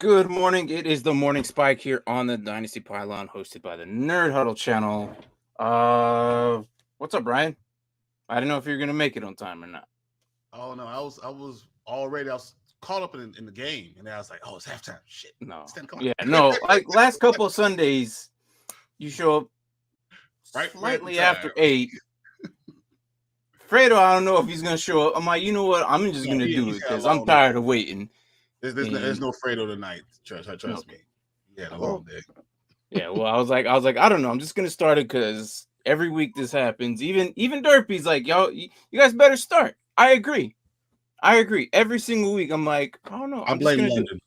Good morning. It is the morning spike here on the Dynasty Pylon, hosted by the Nerd Huddle channel. What's up, Brian? I don't know if you're gonna make it on time or not. Oh no, I was caught up in the game, and I was like, oh, it's halftime. Shit. No. It's 10 o'clock. Yeah, no. Like last couple of Sundays, you show up slightly after 8. Fredo, I don't know if he's gonna show up. I'm like, you know what? I'm just gonna do it because I'm tired of waiting. There's no Fredo tonight. Trust me. Yeah, a long day. Yeah, well, I was like, I don't know. I'm just gonna start it because every week this happens. Even Derpy's like, y'all, you guys better start. I agree. Every single week, I'm like, I don't know. I blame London.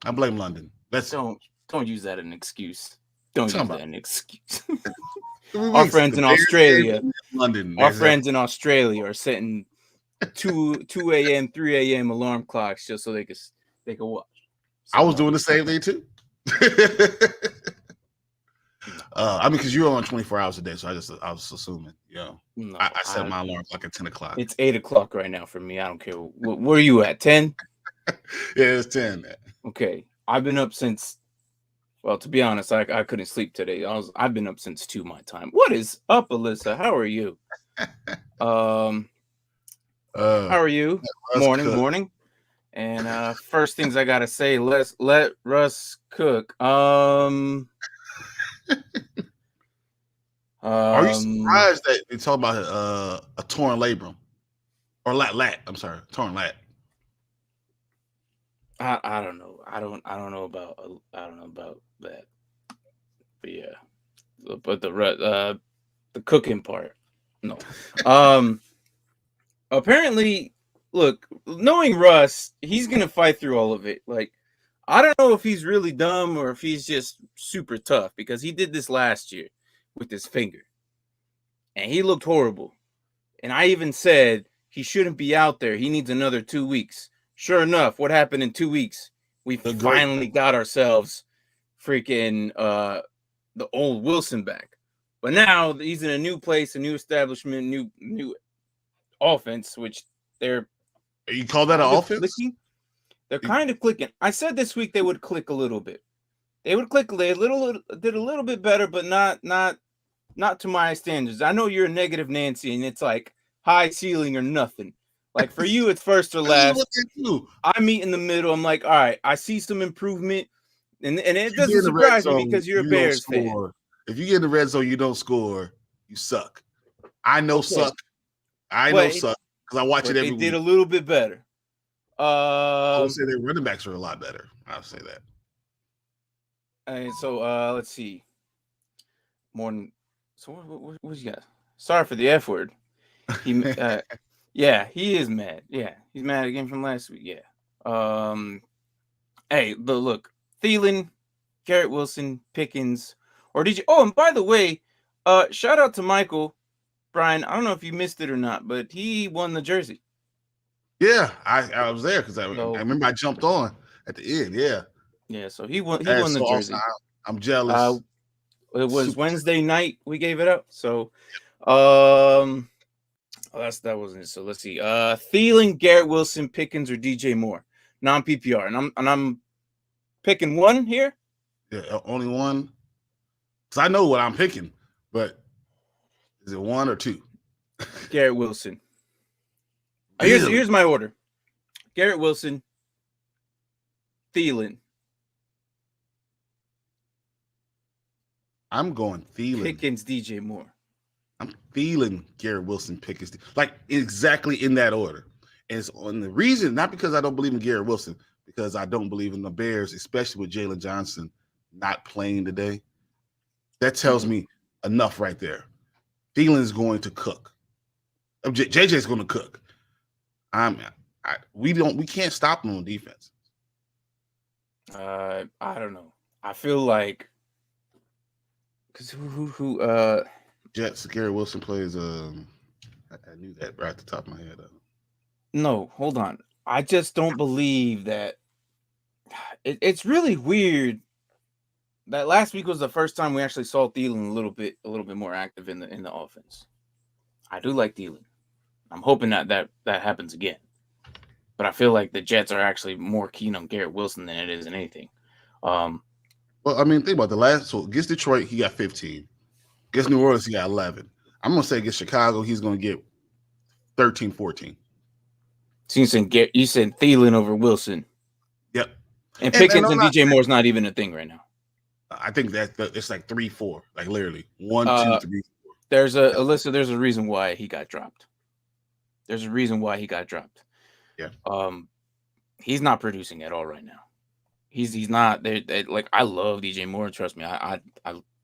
I blame London. Don't use that as an excuse. Don't use that as an excuse. Our friends in Australia, London. Our friends in Australia are setting 2 a.m., 3 a.m. alarm clocks just so they could watch. So, I was doing the same thing too. I mean, because you're on 24 hours a day, so I was assuming, no, I set my alarm clock at 10 o'clock. It's 8 o'clock right now for me. I don't care. Where are you at? 10? Yeah, it's 10. Okay, I've been up since. Well, to be honest, I couldn't sleep today. I've been up since 2 my time. What is up, Alyssa? How are you? How are you? Morning. And first things I gotta say, let Russ cook. Are you surprised that they talk about a torn labrum or lat? I'm sorry, torn lat. I don't know. I don't know about that. But yeah, but the cooking part, no. Apparently, look, knowing Russ, he's gonna fight through all of it. Like, I don't know if he's really dumb or if he's just super tough because he did this last year with his finger, and he looked horrible. And I even said he shouldn't be out there. He needs another 2 weeks. Sure enough, what happened in 2 weeks? We finally got ourselves freaking the old Wilson back. But now he's in a new place, a new establishment, new offense, which you call that an offense? Clicking. They're kind of clicking. I said this week they would click a little bit. They would click. They did a little bit better, but not to my standards. I know you're a negative Nancy, and it's like high ceiling or nothing. Like for you, it's first or last. I meet in the middle. I'm like, all right, I see some improvement, and it doesn't surprise me because you're a Bears fan. If you get in the red zone, you don't score, you suck. I know suck. I know suck because I watch it every week. They did a little bit better. I would say their running backs are a lot better. I'll say that. And so let's see. So what you got? Sorry for the F word. Yeah, he is mad. Yeah, he's mad again from last week. Yeah. Hey, look, Thielen, Garrett Wilson, Pickens, or did you? Oh, and by the way, shout out to Michael, Brian. I don't know if you missed it or not, but he won the jersey. Yeah, I was there because I remember I jumped on at the end. Yeah. Yeah, so he won the jersey. Awesome. I'm jealous. It was Wednesday night we gave it up. So, that wasn't it. So let's see. Thielen, Garrett Wilson, Pickens, or DJ Moore, non-PPR, and I'm picking one here. Yeah, only one. Because I know what I'm picking, but is it one or two? Garrett Wilson. Here's my order: Garrett Wilson, Thielen. I'm going Thielen. Pickens, DJ Moore. I'm feeling Garrett Wilson, Pickens, like exactly in that order. And it's on the reason, not because I don't believe in Garrett Wilson, because I don't believe in the Bears, especially with Jalen Johnson not playing today. That tells me enough right there. Thielen's going to cook. JJ's going to cook. We can't stop him on defense. I don't know. I feel like because who Jets, Garrett Wilson plays. I knew that right at the top of my head. No, hold on. I just don't believe that. It's really weird that last week was the first time we actually saw Thielen a little bit more active in the offense. I do like Thielen. I'm hoping that happens again. but I feel like the Jets are actually more keen on Garrett Wilson than it is in anything. Well, I mean, think about the last. So against Detroit, he got 15. Against New Orleans, he got 11. I'm gonna say against Chicago, he's gonna get 13, 14. So you said Thielen over Wilson. Yep. And Pickens and DJ Moore's not even a thing right now. I think that it's like 3-4, like literally 1, 2, 3, 4. There's Alyssa. There's a reason why he got dropped. There's a reason why he got dropped. Yeah. He's not producing at all right now. He's not. Like I love DJ Moore. Trust me,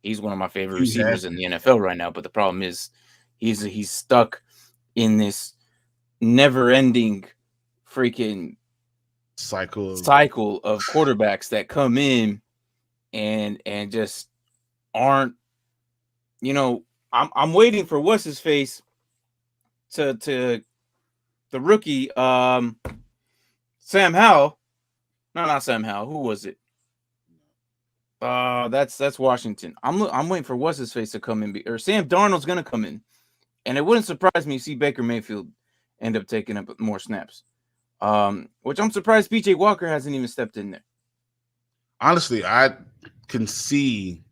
he's one of my favorite receivers in the NFL right now. But the problem is, he's stuck in this never-ending freaking cycle of quarterbacks that come in and just aren't. You know, I'm waiting for what's his face to the rookie Sam Howell. No, not Sam Howell. Who was it? That's Washington. I'm waiting for what's his face to come in, or Sam Darnold's gonna come in, and it wouldn't surprise me to see Baker Mayfield end up taking up more snaps. Which I'm surprised PJ Walker hasn't even stepped in there. Honestly, I can see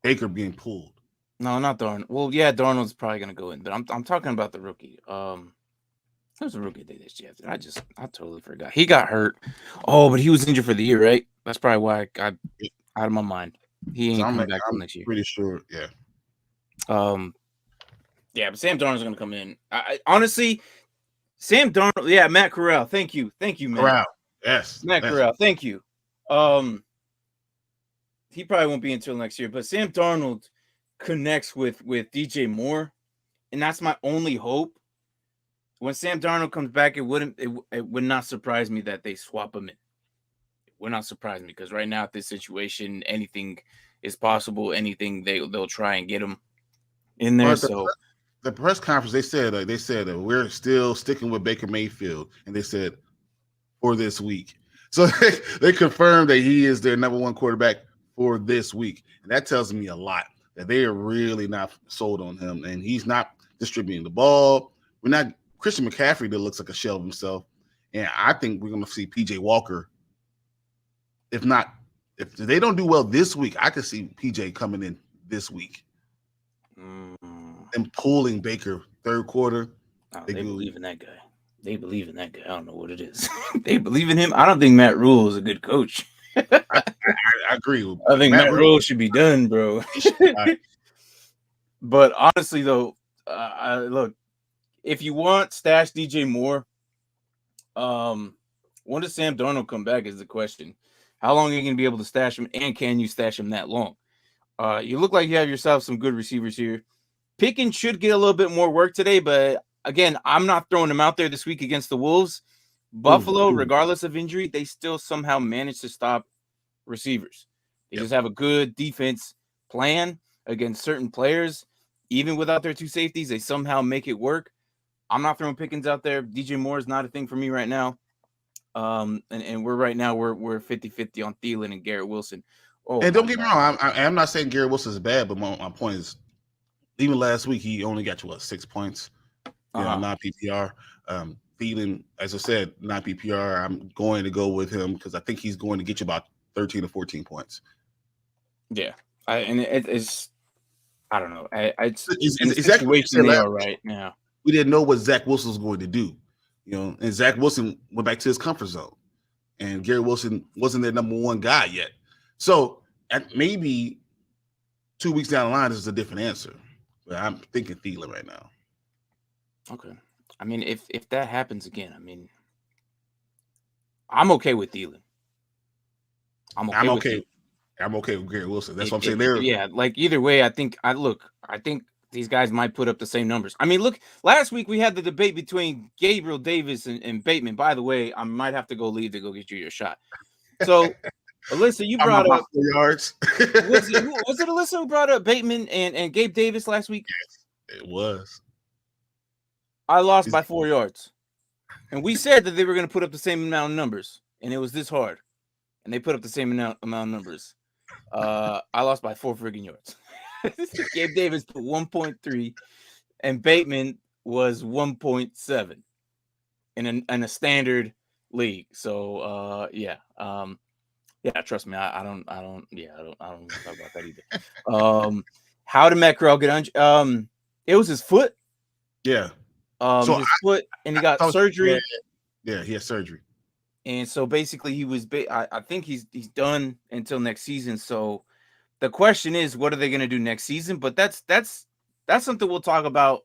Baker being pulled. No, not Darnold. Well, yeah, Darnold's probably gonna go in, but I'm talking about the rookie. There's a rookie day this year. I totally forgot. He got hurt. Oh, but he was injured for the year, right? That's probably why I got out of my mind. He ain't coming back till next year. Pretty sure, yeah. Yeah, but Sam Darnold's gonna come in. I honestly, Sam Darnold. Yeah, Matt Corral. Thank you, man. Corral, yes. Matt Corral. Thank you. He probably won't be until next year, but Sam Darnold connects with DJ Moore, and that's my only hope. When Sam Darnold comes back, it would not surprise me that they swap him in. It would not surprise me because right now at this situation, anything is possible. Anything they'll try and get him in there. So the press conference they said that we're still sticking with Baker Mayfield, and they said for this week. So they confirmed that he is their number one quarterback for this week, and that tells me a lot that they are really not sold on him, and he's not distributing the ball. We're not. Christian McCaffrey that looks like a shell of himself. And I think we're going to see PJ Walker. If they don't do well this week, I could see PJ coming in this week and pulling Baker third quarter. Oh, they believe in that guy. They believe in that guy. I don't know what it is. They believe in him. I don't think Matt Rule is a good coach. I agree. I think Matt Rule should be done, bro. But honestly, though, look, if you want stash DJ Moore, when does Sam Darnold come back is the question. How long are you going to be able to stash him, and can you stash him that long? You look like you have yourself some good receivers here. Pickens should get a little bit more work today, but again, I'm not throwing him out there this week against the Wolves. Buffalo, regardless of injury, they still somehow manage to stop receivers. They just have a good defense plan against certain players. Even without their two safeties, they somehow make it work. I'm not throwing Pickens out there. DJ Moore is not a thing for me right now. And we're 50-50 on Thielen and Garrett Wilson. Oh, and don't get me wrong, I'm not saying Garrett Wilson is bad, but my point is, even last week he only got you 6 points. Not PPR. Thielen, as I said, not PPR. I'm going to go with him because I think he's going to get you about 13 or 14 points. Yeah, it's I don't know. It's exactly what you said they are right now. We didn't know what Zach Wilson was going to do, and Zach Wilson went back to his comfort zone, and Garrett Wilson wasn't their number one guy yet. So maybe 2 weeks down the line, this is a different answer, but I'm thinking Thielen right now. Okay. I mean, if that happens again, I mean, I'm okay with Thielen. I'm okay with Garrett Wilson. That's what I'm saying there. Yeah, like either way, I think these guys might put up the same numbers. I mean, look, last week we had the debate between Gabriel Davis and Bateman. By the way, I might have to go leave to go get you your shot. So, Alyssa, you brought up 4 yards. was it Alyssa who brought up Bateman and Gabe Davis last week? Yes, it was. I lost by 4 yards. And we said that they were going to put up the same amount of numbers, and it was this hard. And they put up the same amount of numbers. I lost by 4 friggin' yards. Gabe Davis put 1.3, and Bateman was 1.7. in a standard league. So yeah. Yeah, trust me, I don't want to talk about that either. How did Matt Corral get injured? It was his foot. Yeah. So His foot, and he got surgery. Yeah, he had surgery. And so basically he was I think he's done until next season. So the question is, what are they going to do next season? But that's something we'll talk about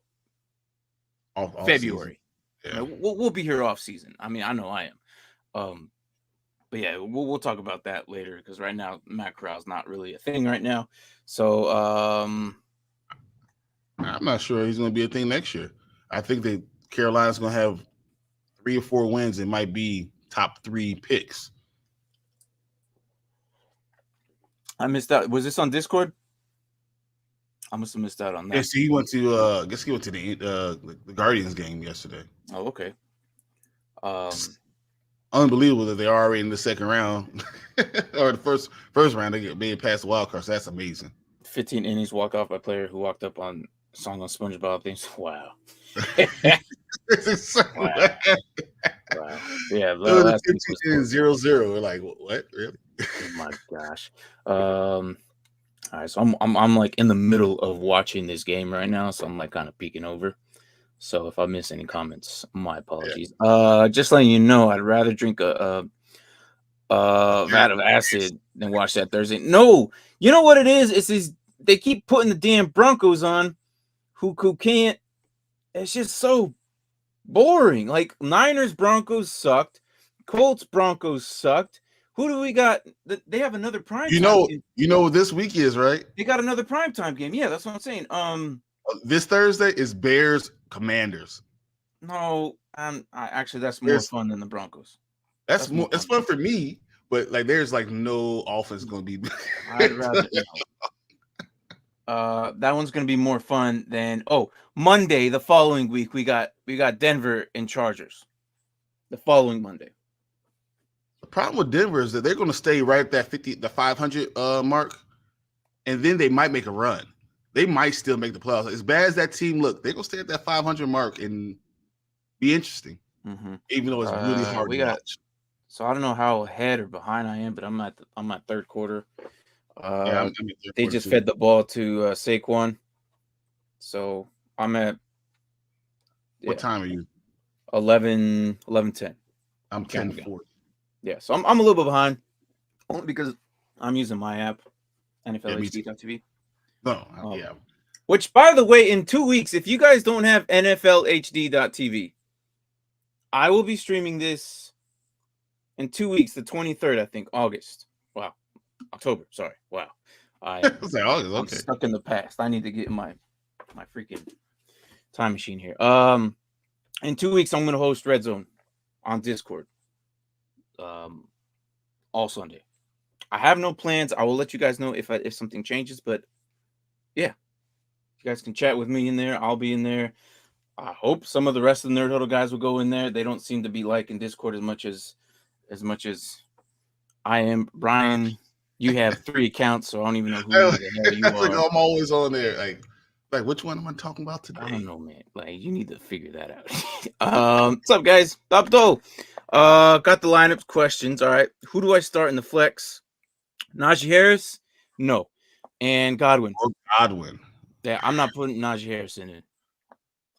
Off February. Yeah. We'll be here off season. I mean, I know I am. But yeah, we'll talk about that later, because right now Matt Corral's not really a thing right now. So I'm not sure he's going to be a thing next year. I think that Carolina's going to have 3 or 4 wins. It might be top 3 picks. I missed out. Was this on Discord? I must have missed out on that. Yeah, see, he went to the Guardians game yesterday. Oh, okay. Unbelievable that they're already in the second round or the first round. They get made past the wild card. So that's amazing. 15 innings walk off by player who walked up on song on SpongeBob things. Wow. Wow. Wow. Yeah. Last 0-0. We're like, what? Really? Oh my gosh. All right. So I'm like in the middle of watching this game right now. So I'm like kind of peeking over. So if I miss any comments, my apologies. Yeah. Just letting you know, I'd rather drink a vat of acid than watch that Thursday. No, you know what it is? It's these, they keep putting the damn Broncos on who can't. It's just so boring. Like Niners Broncos sucked. Colts Broncos sucked. Who do we got? They have another prime. You know what this week is, right? They got another primetime game. Yeah, that's what I'm saying. This Thursday is Bears Commanders. No, actually that's more fun than the Broncos. That's more. It's fun for me, but like there's like no offense going to be. I'd rather. That one's going to be more fun than Monday. The following week we got Denver and Chargers. The following Monday. The problem with Denver is that they're going to stay right at that 500 mark, and then they might make a run. They might still make the playoffs. As bad as that team look, they're going to stay at that 500 mark and be interesting, even though it's really hard to watch. So I don't know how ahead or behind I am, but I'm at third quarter. I'm they just fed the ball to Saquon, so I'm at. What time are you? 11:10. I'm 10:40. Yeah, so I'm a little bit behind, only because I'm using my app, NFLHD.TV. No, yeah. Which, by the way, in 2 weeks, if you guys don't have NFLHD.TV, I will be streaming this in 2 weeks, the 23rd, I think, August. Wow. October, sorry. Wow. I'm stuck in the past. I need to get my freaking time machine here. In 2 weeks, I'm going to host Red Zone on Discord. All Sunday. I have no plans. I will let you guys know if something changes, but yeah, you guys can chat with me in there. I'll be in there. I hope some of the rest of the Nerd Huddle guys will go in there. They don't seem to be liking Discord as much as I am. Brian, you have 3 accounts, so I don't even know who the hell you are. I'm always on there. Like which one am I talking about today? I don't know, man. Like you need to figure that out. What's up, guys? Babdo. Got the lineup questions. All right. Who do I start in the flex? Najee Harris? No. And Godwin. Godwin. Yeah, I'm not putting Najee Harris in it.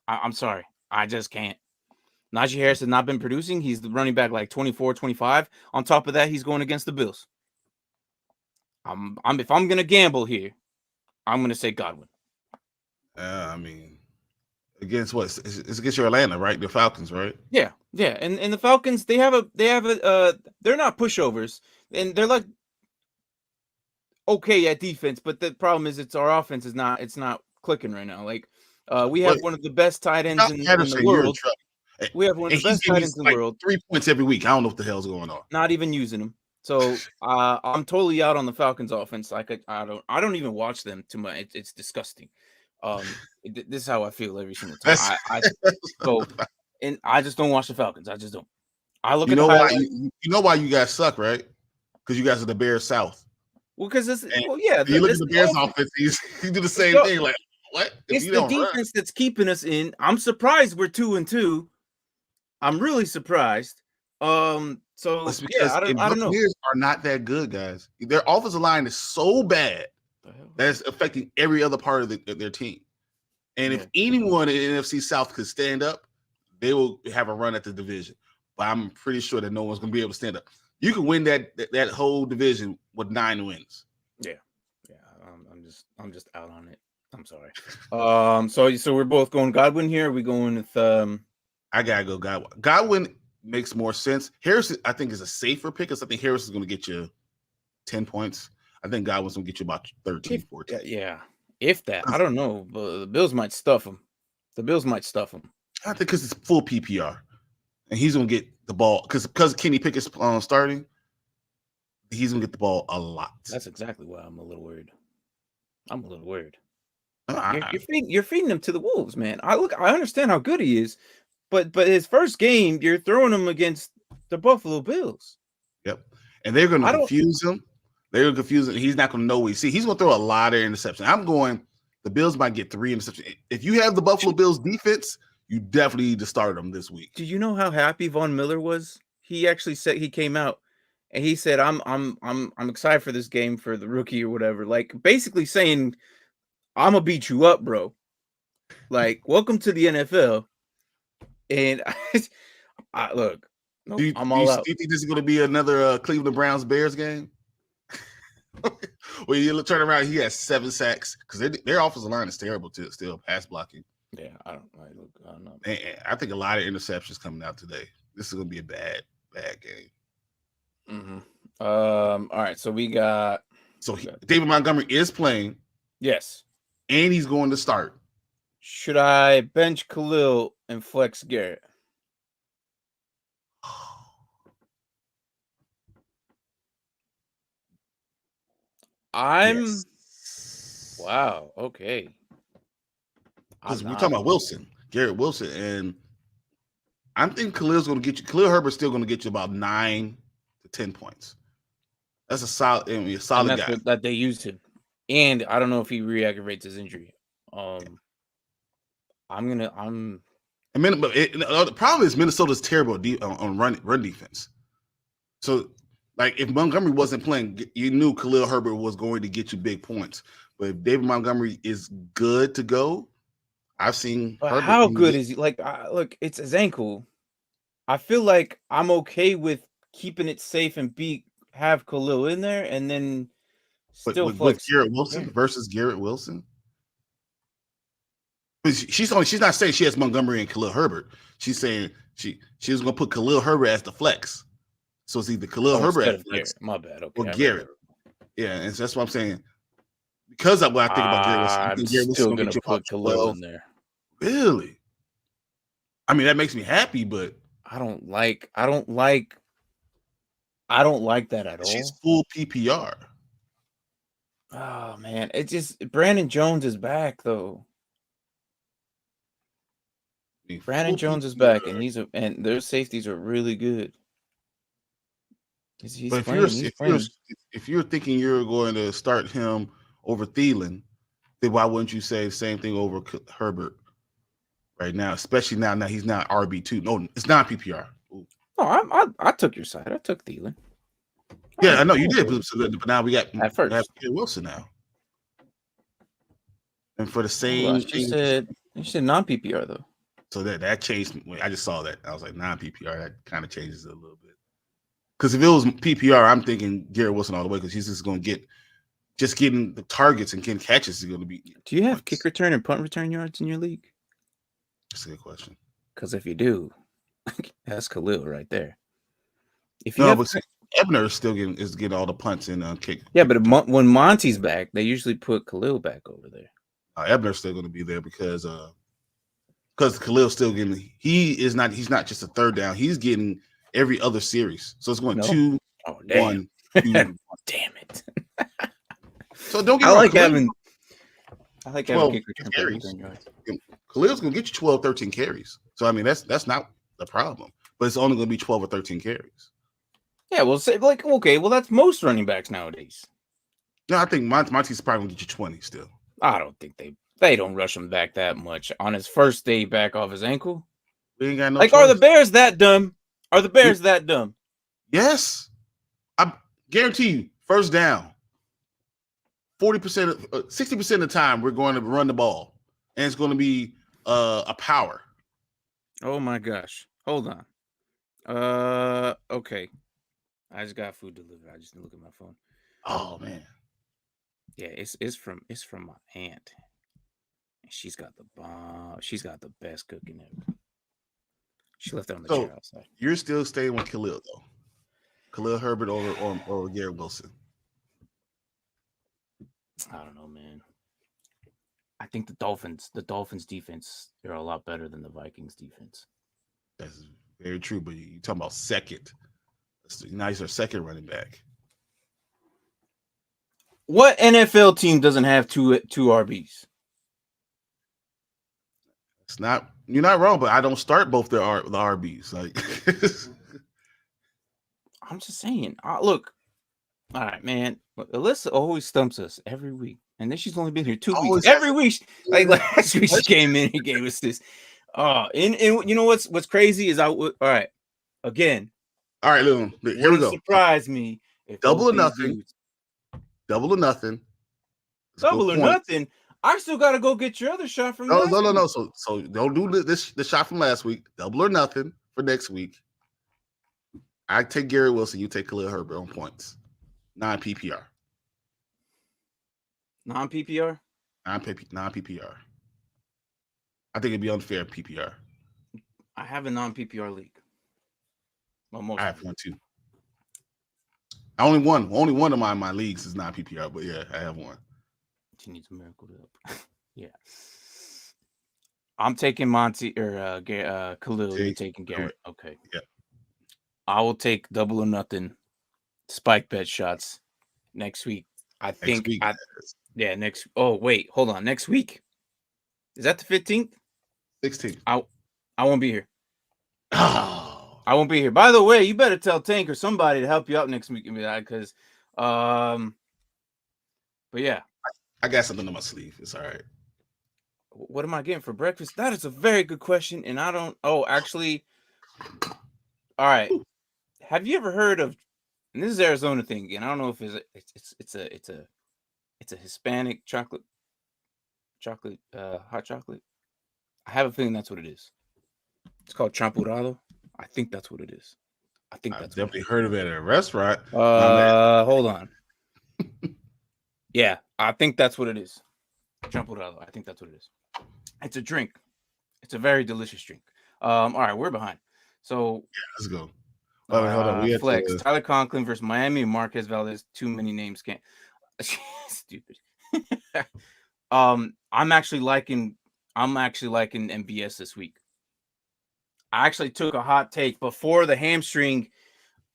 I'm sorry. I just can't. Najee Harris has not been producing. He's the running back like 24, 25. On top of that, he's going against the Bills. If I'm gonna gamble here, I'm gonna say Godwin. I mean, against what? It's against your Atlanta, right? The Falcons, right? Yeah. And the Falcons, they have a they're not pushovers, and they're like okay at defense, but the problem is our offense is not clicking right now. Like we have one of the best tight ends in the world. We have one of the best tight ends in the world. 3 points every week. I don't know what the hell's going on. Not even using them. So I'm totally out on the Falcons offense. Like I don't even watch them too much. It's disgusting. This is how I feel every single time. And I just don't watch the Falcons. I just don't. I look at the highlights. You know why you guys suck, right? Because you guys are the Bears South. Well, because you look at the Bears offense, you do the same thing. Like what? It's the defense that's keeping us in. I'm surprised we're 2-2. I'm really surprised. So It's yeah, because I don't know. Buccaneers are not that good, guys. Their offensive line is so bad The hell? that it's affecting every other part of their team. And Yeah. if anyone in the NFC South could stand up, they will have a run at the division. But I'm pretty sure that no one's going to be able to stand up. You can win that whole division with 9 wins. Yeah. I'm just out on it. I'm sorry. So we're both going Godwin here. Are we going with I gotta go Godwin. Godwin makes more sense. Harris, I think, is a safer pick because I think Harris is going to get you 10 points. I think Godwin's going to get you about 13, 14. Yeah. If that, I don't know, but the Bills might stuff him. The Bills might stuff him. I think because it's full PPR, and he's going to get the ball because Kenny Pickett's starting. He's going to get the ball a lot. That's exactly why I'm a little worried. I'm a little worried. I- You're feeding him to the wolves, man. I understand how good he is, but his first game, you're throwing him against the Buffalo Bills. Yep, and they're going to confuse him. They're going to confuse him. He's not going to know what he sees. He's going to throw a lot of interceptions. I'm going. The Bills might get 3 interceptions. If you have the Buffalo Bills defense, you definitely need to start them this week. Do you know how happy Von Miller was? He actually said he came out and he said, "I'm excited for this game for the rookie or whatever." Like basically saying, "I'm gonna beat you up, bro." Like, welcome to the NFL. And look, nope, I'm all out. Do you think this is going to be another Cleveland Browns Bears game? Well, you turn around, he has 7 sacks because their offensive line is terrible to still pass blocking. Yeah, I don't know. And I think a lot of interceptions coming out today. This is going to be a bad game. Mm-hmm. All right, so we got. David Montgomery is playing. Yes, and he's going to start. Should I bench Khalil and flex Garrett? Wow. Okay. Because we're talking about Wilson, Garrett Wilson, and I'm thinking Khalil's going to get you. Khalil Herbert's still going to get you about 9 to 10 points. That's a solid guy. That they used him, and I don't know if he re-aggravates his injury. The problem is Minnesota's terrible on run defense. So, like, if Montgomery wasn't playing, you knew Khalil Herbert was going to get you big points. But if David Montgomery is good to go, I've seen. But how good is he? Like, look, it's his ankle. I feel like I'm okay with keeping it safe and have Khalil in there, and then still with Garrett Wilson versus Garrett Wilson. She's not saying she has Montgomery and Khalil Herbert. She's saying she was going to put Khalil Herbert as the flex. So it's either Khalil Herbert as the flex, my bad, okay, or Garrett. Yeah, and so that's what I'm saying. Because of what I think about Garrett Wilson, I think Garrett Wilson still going to put Khalil in there. Really? I mean, that makes me happy, but I don't like that at all. She's full PPR. Oh man, it just Brandon Jones is back though. Brandon Jones is back, and and their safeties are really good. But if you're thinking you're going to start him over Thielen, then why wouldn't you say the same thing over Herbert right now? Especially now he's not RB2. No, it's not PPR. No, I took your side. I took Thielen. Yeah, I know you did. But now we got at first Wilson now, and for the same. You said non-PPR though. So that changed. I just saw that. I was like, non-PPR. That kind of changes it a little bit. Because if it was PPR, I'm thinking Garrett Wilson all the way because he's just going to getting the targets and getting catches is going to be. Do you have kick return and punt return yards in your league? That's a good question. Because if you do, that's Khalil right there. Ebner is still getting all the punts and kick. Yeah, but when Monty's back, they usually put Khalil back over there. Ebner's still going to be there because Khalil's still getting. He's not just a third down. He's getting every other series. So it's going 2, 1, 2. Damn it. So don't get I like having kick return carries. Khalil's going to get you 12, 13 carries. So I mean that's not the problem. But it's only going to be 12 or 13 carries. Yeah, well, say that's most running backs nowadays. No, I think Monty's probably going to get you 20 still. I don't think they don't rush him back that much on his first day back off his ankle. We ain't got no Like, choice. are the Bears that dumb? Are the Bears that dumb? Yes. I guarantee you, first down, 40%, 60% of the time, we're going to run the ball. And it's going to be a power. Oh my gosh. Hold on. Okay. I just got food delivered. I just didn't look at my phone. Oh man. Yeah, it's from my aunt. She's got the bomb. She's got the best cooking ever. She left it on the chair outside. You're still staying with Khalil though. Khalil Herbert over Garrett Wilson. I don't know, man. I think the Dolphins defense, they're a lot better than the Vikings defense. That's very true, but you're talking about second. Nice or second running back. What NFL team doesn't have two RBs? It's not. You're not wrong, but I don't start both the RBs. Like, I'm just saying. Look, all right, man. Alyssa always stumps us every week, and then she's only been here 2 weeks. Every week, like last week, she came in and gave us this. And you know what's crazy is all right. Again, all right, Lou. Here we go. Surprise me if double or nothing. Double or nothing. Double or nothing. I still got to go get your other shot from no. So don't do the shot from last week. Double or nothing for next week. I take Garrett Wilson. You take Khalil Herbert on points. Non-PPR. Non-PPR? Non-PPR. I think it'd be unfair PPR. I have a non-PPR league. I have one too. Only one of my leagues is non-PPR, but yeah, I have one. She needs a miracle up. Yeah. I'm taking Monty or Khalil. You're taking Garrett. Okay. Yeah. I will take double or nothing spike bet shots next week. I think next. Oh, wait, hold on. Next week. Is that the 15th? 16th. I won't be here. Oh. I won't be here. By the way, you better tell Tank or somebody to help you out next week because but yeah. I got something on my sleeve. It's all right. What am I getting for breakfast? That is a very good question. And I don't. Oh, actually. All right. Have you ever heard of? And this is Arizona thing, and I don't know if it's a Hispanic chocolate, hot chocolate. I have a feeling that's what it is. It's called champurrado. I think that's what it is. I've definitely heard of it at a restaurant. Hold on. Yeah, I think that's what it is. Champurrado. I think that's what it is. It's a drink. It's a very delicious drink. All right, we're behind. So yeah, let's go. Hold on. We flex. Tyler Conklin versus Miami and Marquez Valdez. Too many names can't. Stupid. I'm actually liking MVS this week. I actually took a hot take before the hamstring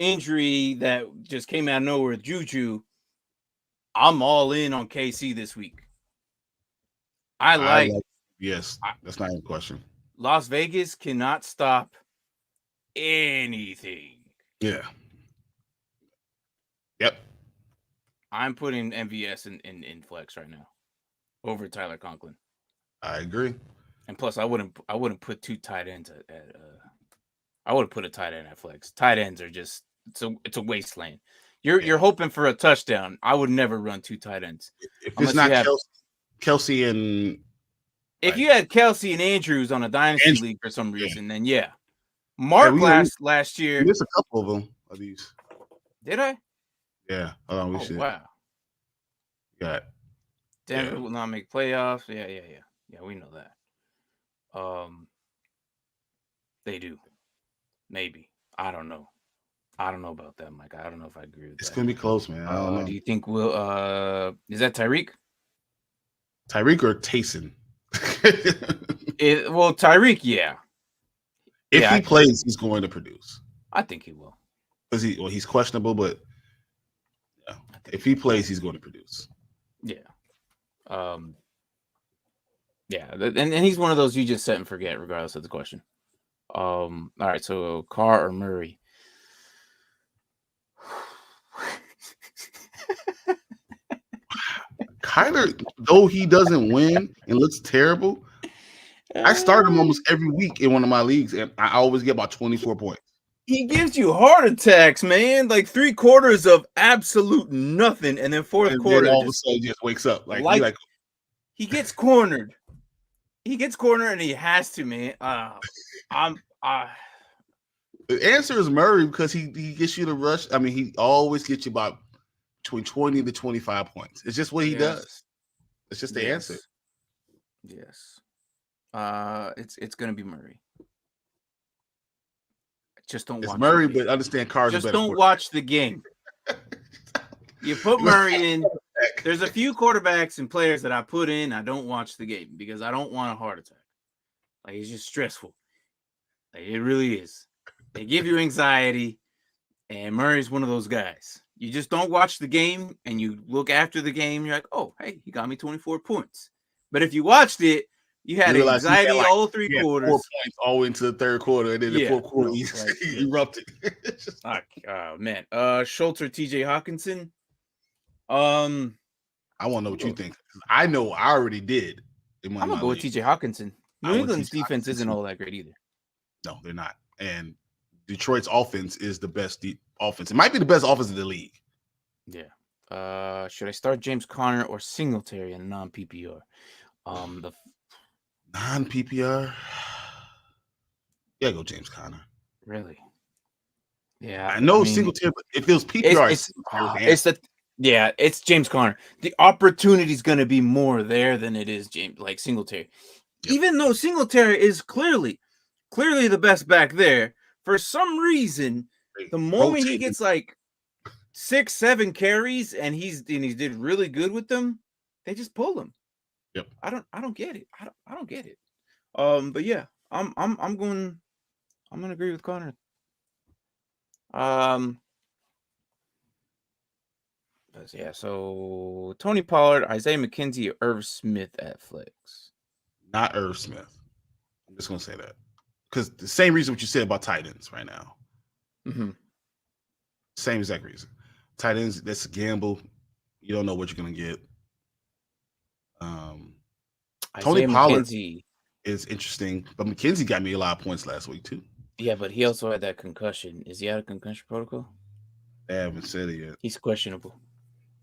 injury that just came out of nowhere with Juju. I'm all in on KC this week. Yes, that's not a question. Las Vegas cannot stop anything. Yeah. Yep. I'm putting MVS in flex right now over Tyler Conklin. I agree. And plus, I wouldn't put two tight ends at I would have put a tight end at flex. Tight ends are just it's a wasteland. You're hoping for a touchdown. I would never run two tight ends. If it's not Kelsey and if you had Kelsey and Andrews on a Dynasty league for some reason, then yeah. Mark last year. There's a couple of them of these. Did I? Yeah. Hold on, we should. Wow. Got Denver will not make playoffs. Yeah, we know that. They do. Maybe. I don't know. I don't know about that, Mike. I don't know if I agree with that. It's gonna be close, man. I don't know. Do you think is that Tyreek? Tyreek or Taysom? Well, Tyreek, yeah. If he plays, he's going to produce. I think he will. He's questionable, but yeah. If he plays, he's going to produce. Yeah. Yeah, and he's one of those you just set and forget, regardless of the question. All right, so Carr or Murray? Kyler, though he doesn't win and looks terrible, I start him almost every week in one of my leagues, and I always get about 24 points. He gives you heart attacks, man. Like 3/4 of absolute nothing, and then fourth And quarter, then all of a sudden, he just wakes up like he gets cornered. He gets cornered, and he has to, man. The answer is Murray because he gets you to rush. I mean, he always gets you about between 20 to 25 points. It's just what he does. It's just the answer. Yes. It's gonna be Murray. Just don't watch Murray, but understand Carr's just a better don't watch the game. You put Murray in. There's a few quarterbacks and players that I put in. I don't watch the game because I don't want a heart attack. Like, it's just stressful. Like, it really is. They give you anxiety, and Murray's one of those guys. You just don't watch the game, and you look after the game. You're like, oh, hey, he got me 24 points. But if you watched it, you had anxiety all 3 quarters. 4 points all into the third quarter, and then the fourth quarter, he erupted. Oh, man. Schultz or TJ Hawkinson? I want to know what you think. I know I already did. I'm going to go with TJ Hawkinson. New England's defense isn't all that great either. No, they're not. And Detroit's offense is the best offense. It might be the best offense in the league. Yeah. Should I start James Conner or Singletary in a non-PPR? The non-PPR? Yeah, go James Conner. Really? Yeah. I know Singletary, but if it was PPR, it's James Conner. The opportunity is going to be more there than it is Singletary. Yep. Even though Singletary is clearly the best back there, for some reason, the moment he gets like 6-7 carries and he did really good with them, they just pull him. Yep. I don't get it. I don't get it. But yeah, I'm going to agree with Connor. Yeah, so Tony Pollard, Isaiah McKenzie, or Irv Smith at flex. Not Irv Smith. I'm just gonna say that. Because the same reason what you said about tight ends right now. Mm-hmm. Same exact reason. Tight ends, that's a gamble. You don't know what you're gonna get. Tony Pollard is interesting, but McKenzie got me a lot of points last week too. Yeah, but he also had that concussion. Is he out of concussion protocol? They haven't said it yet. He's questionable.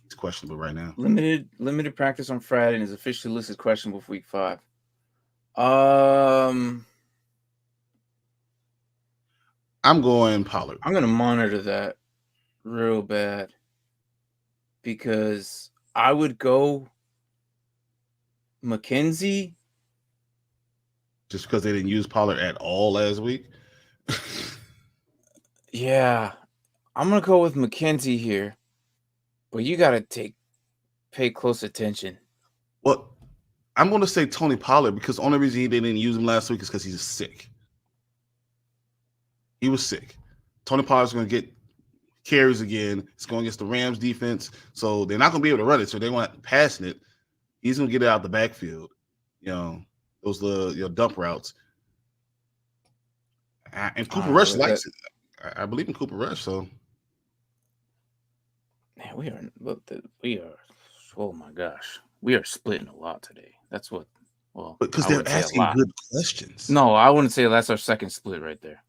He's questionable right now. Limited practice on Friday and is officially listed questionable for week 5. I'm going Pollard. I'm going to monitor that real bad because I would go McKenzie. Just because they didn't use Pollard at all last week? Yeah. I'm going to go with McKenzie here. But you got to pay close attention. Well, I'm going to say Tony Pollard because the only reason they didn't use him last week is because he's sick. He was sick. Tony Pollard's going to get carries again. It's going against the Rams defense. So they're not going to be able to run it. So they want passing it. He's going to get it out the backfield. Those dump routes. And Cooper Rush likes it. I believe in Cooper Rush. So, man, we are. Oh my gosh, we are splitting a lot today. That's what. Well, because they're asking good questions. No, I wouldn't say that's our second split right there.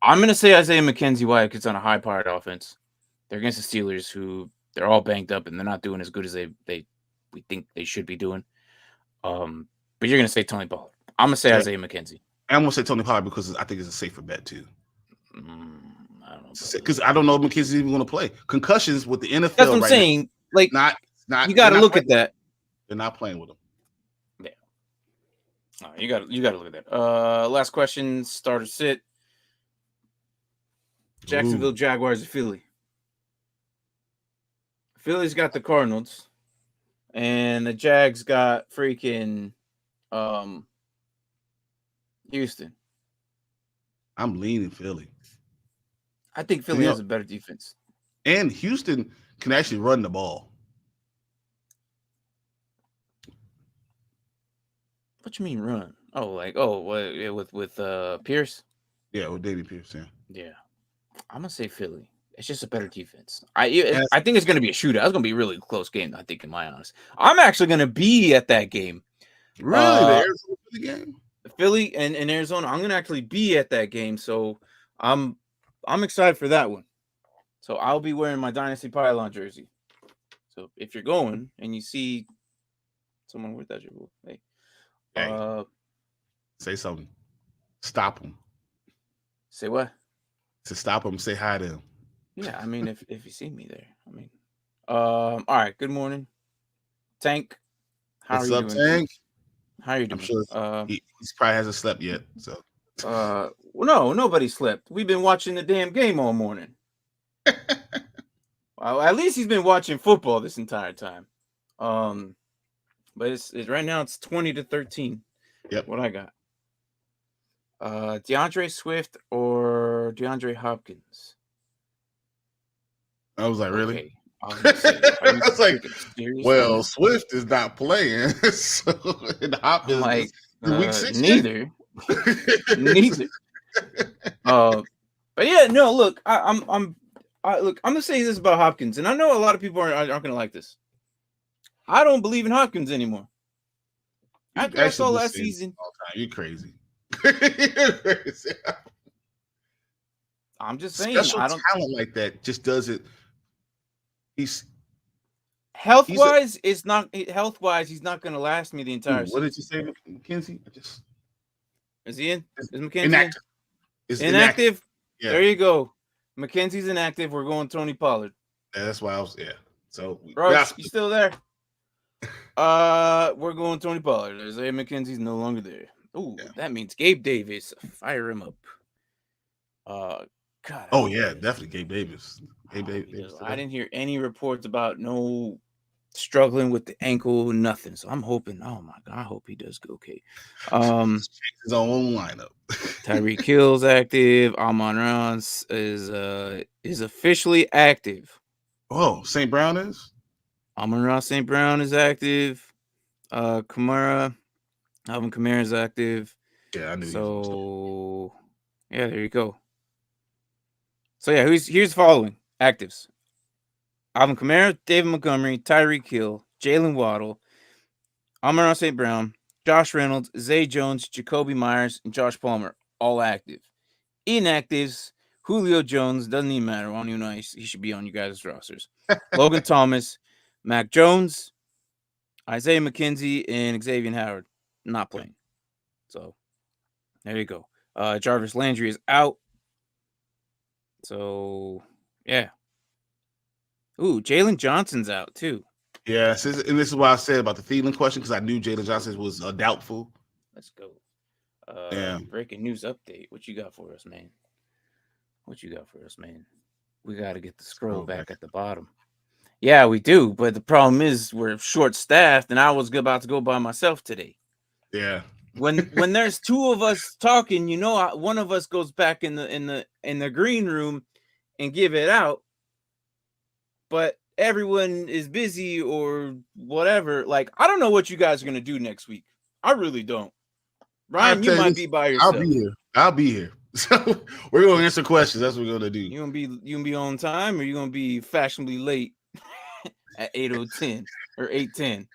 I'm going to say Isaiah McKenzie. Why? Because it's on a high-powered offense. They're against the Steelers, who they're all banged up and they're not doing as good as we think they should be doing. But you're going to say Tony Pollard. I'm going to say Isaiah McKenzie. I'm going to say Tony Pollard because I think it's a safer bet too. I don't know. Because I don't know if McKenzie's even going to play. Concussions with the NFL. That's what I'm saying. Like, not. You got to look at that. They're not playing with him. Yeah. You got to look at that. Last question. Start or sit. Jacksonville Jaguars of Philly. Philly's got the Cardinals, and the Jags got freaking Houston. I'm leaning Philly. I think Philly has a better defense. And Houston can actually run the ball. What you mean run? With Pierce? Yeah, with David Pierce, Yeah. I'm going to say Philly. It's just a better defense. I think it's going to be a shootout. It's going to be a really close game, I think, in my honest. I'm actually going to be at that game. Really? The Arizona the game? Philly and Arizona. I'm gonna actually be at that game, so I'm excited for that one. So I'll be wearing my Dynasty Pylon jersey. So if you're going and you see someone with that jersey, hey, Hey, say something. Stop them. say what? To stop them, say hi to them. Yeah, I mean, if you see me there, I mean, all right. Good morning, Tank. How What's are you up, doing? Tank? How are you doing? I'm sure he probably hasn't slept yet. So, well, no, nobody slept. We've been watching the damn game all morning. Well, at least he's been watching football this entire time. But it's right now it's 20-13. Yep. What I got? DeAndre Swift or DeAndre Hopkins? I was like, really? Okay. I was like, serious? well, Swift is not playing, so and Hopkins like week 6. Neither. Neither. But yeah, no. Look, I'm gonna say this about Hopkins, and I know a lot of people aren't gonna like this. I don't believe in Hopkins anymore. After I saw last season, you crazy. I'm just saying, Special I don't talent like that just doesn't. He's health-wise, he's not gonna last me the entire season. What did you say, McKenzie? Is he in? Is McKenzie inactive? Inactive? Yeah. There you go. McKenzie's inactive. We're going Tony Pollard. Yeah, that's why I was. Yeah. So, Russ, you still there? We're going Tony Pollard. Isaiah McKenzie's no longer there. Oh, yeah. That means Gabe Davis. Fire him up. God. Oh yeah, definitely Gabe Davis. Davis. I didn't hear any reports about no struggling with the ankle, nothing. So I'm hoping. Oh my God, I hope he does go okay. His own lineup. Tyreek Hill's active. Amon-Ra is officially active. Oh, St. Brown is. Amon-Ra St. Brown is active. Alvin Kamara is active. Yeah, I knew. So yeah, there you go. So yeah, here's following actives: Alvin Kamara, David Montgomery, Tyreek Hill, Jalen Waddle, Amon-Ra St. Brown, Josh Reynolds, Zay Jones, Jacoby Myers, and Josh Palmer, all active. Inactives: Julio Jones, doesn't even matter. I don't even know he should be on you guys' rosters. Logan Thomas, Mac Jones, Isaiah McKenzie, and Xavier Howard not playing. So there you go. Jarvis Landry is out. So yeah. Ooh, Jalen Johnson's out too. Yeah, and this is why I said about the Thielen question, because I knew Jalen Johnson was doubtful. Let's go. Yeah. Breaking news update. What you got for us, man? We got to get the scroll back at the bottom. Yeah, we do. But the problem is we're short-staffed, and I was about to go by myself today. Yeah. When there's two of us talking, one of us goes back in the green room and give it out. But everyone is busy or whatever. Like, I don't know what you guys are gonna do next week. I really don't. Ryan, you might be by yourself. I'll be here. So we're gonna answer questions. That's what we're gonna do. You gonna be on time, or you gonna be fashionably late at 8:10 or 8:10?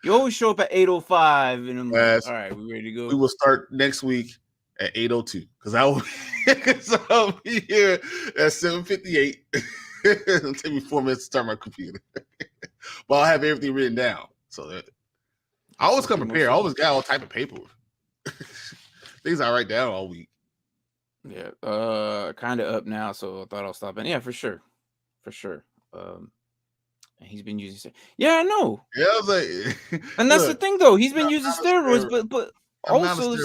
You always show up at 8:05, and I'm like, all right, we ready to go. We will start next week at 8:02 because I'll be here at 7:58. It'll take me 4 minutes to start my computer, but I'll have everything written down. So that I always come prepared. I always got all type of paperwork. Things I write down all week. Yeah, kind of up now, so I thought I'll stop. And yeah, for sure. And he's been using. Yeah, I know. Yeah, I was like, and that's the thing, though. He's been using steroids, but also the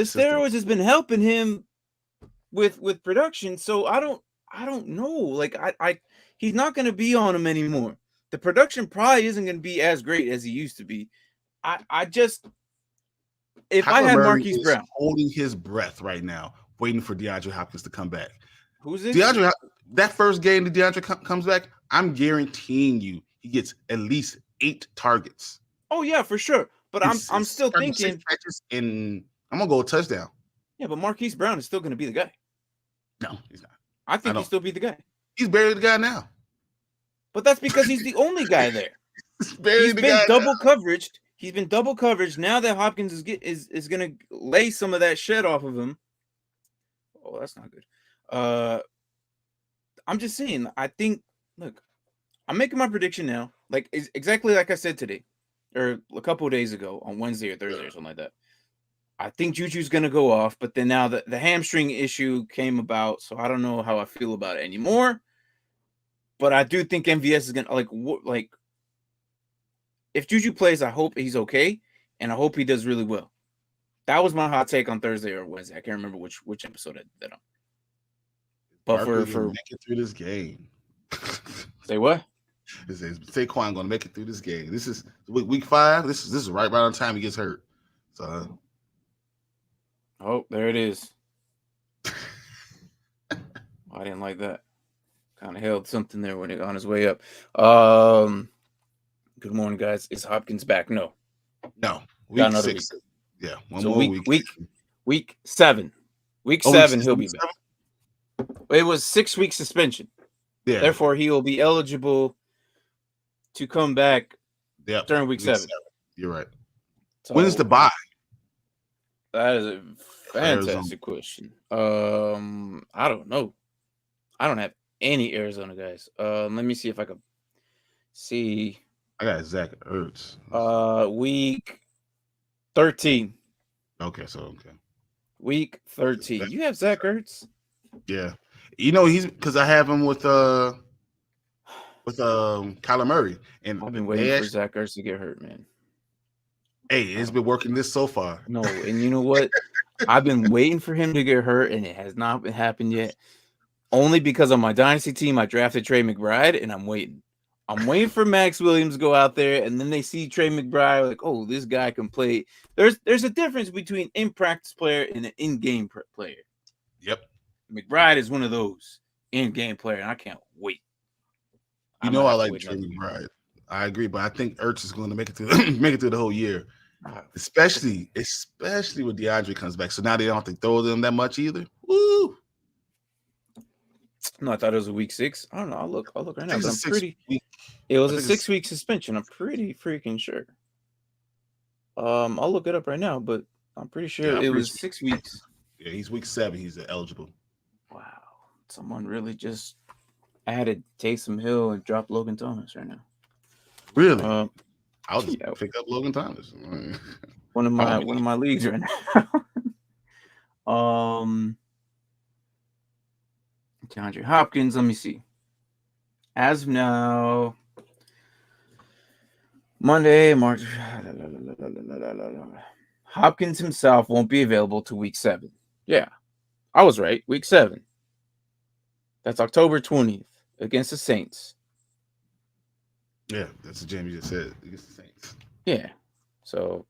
steroids has been helping him with production. So I don't know. Like he's not going to be on him anymore. The production probably isn't going to be as great as he used to be. If I had Marquise Brown holding his breath right now, waiting for DeAndre Hopkins to come back. Who's this? That first game that DeAndre comes back, I'm guaranteeing you he gets at least 8 targets. Oh yeah, for sure. But I'm still thinking and I'm gonna go a touchdown. Yeah, but Marquise Brown is still gonna be the guy. No, he's not. I think he'll still be the guy. He's barely the guy now. But that's because he's the only guy there. He's barely the guy. He's been double coveraged. He's been double coverage. Now that Hopkins is gonna lay some of that shed off of him. Oh, that's not good. I'm just saying. I think. Look, I'm making my prediction now. Like exactly like I said today, or a couple of days ago on Wednesday or Thursday or something like that. I think Juju's gonna go off, but then now the hamstring issue came about, so I don't know how I feel about it anymore. But I do think MVS is gonna like if Juju plays, I hope he's okay, and I hope he does really well. That was my hot take on Thursday or Wednesday. I can't remember which episode I did that on. But for make it through this game. Say what? It says Saquon gonna make it through this game. This is week 5. This is right around the time he gets hurt. So oh, there it is. I didn't like that. Kind of held something there when it on his way up. Good morning, guys. Is Hopkins back? No. Week 6. Week. Yeah, one more week 7. Week 7, he'll be back. It was 6-week suspension. Yeah. Therefore, he will be eligible to come back during week 7. You're right. So, when is the bye? That is a fantastic question. I don't know. I don't have any Arizona guys. Let me see if I can see. I got Zach Ertz. Week 13. Okay. Week 13. You have Zach Ertz? Yeah. He's because I have him with Kyler Murray, and I've been waiting for Zach Ertz to get hurt, man. Hey, it's been working this so far. No, and you know what? I've been waiting for him to get hurt, and it has not happened yet. Only because on my Dynasty team, I drafted Trey McBride, and I'm waiting. I'm waiting for Max Williams to go out there, and then they see Trey McBride, like, oh, this guy can play. There's a difference between in-practice player and an in-game player. Yep. McBride is one of those in-game player, and I can't wait. I like Trey McBride. I agree, but I think Ertz is going to make it through the whole year, especially when DeAndre comes back. So now they don't have to throw them that much either. Woo! No, I thought it was a week 6. I don't know. I'll look right now. It was a 6-week suspension. I'm pretty freaking sure. I'll look it up right now, but I'm pretty sure it was 6 weeks. Yeah, he's week 7. He's eligible. Wow, someone really just added Taysom Hill and dropped Logan Thomas right now. Really? I'll just pick up Logan Thomas. one of my leagues right now. DeAndre Hopkins. Let me see. As of now, Monday, March. Hopkins himself won't be available to week 7. Yeah, I was right. Week 7. That's October 20th against the Saints. Yeah, that's the game you just said. Against the Saints. Yeah. So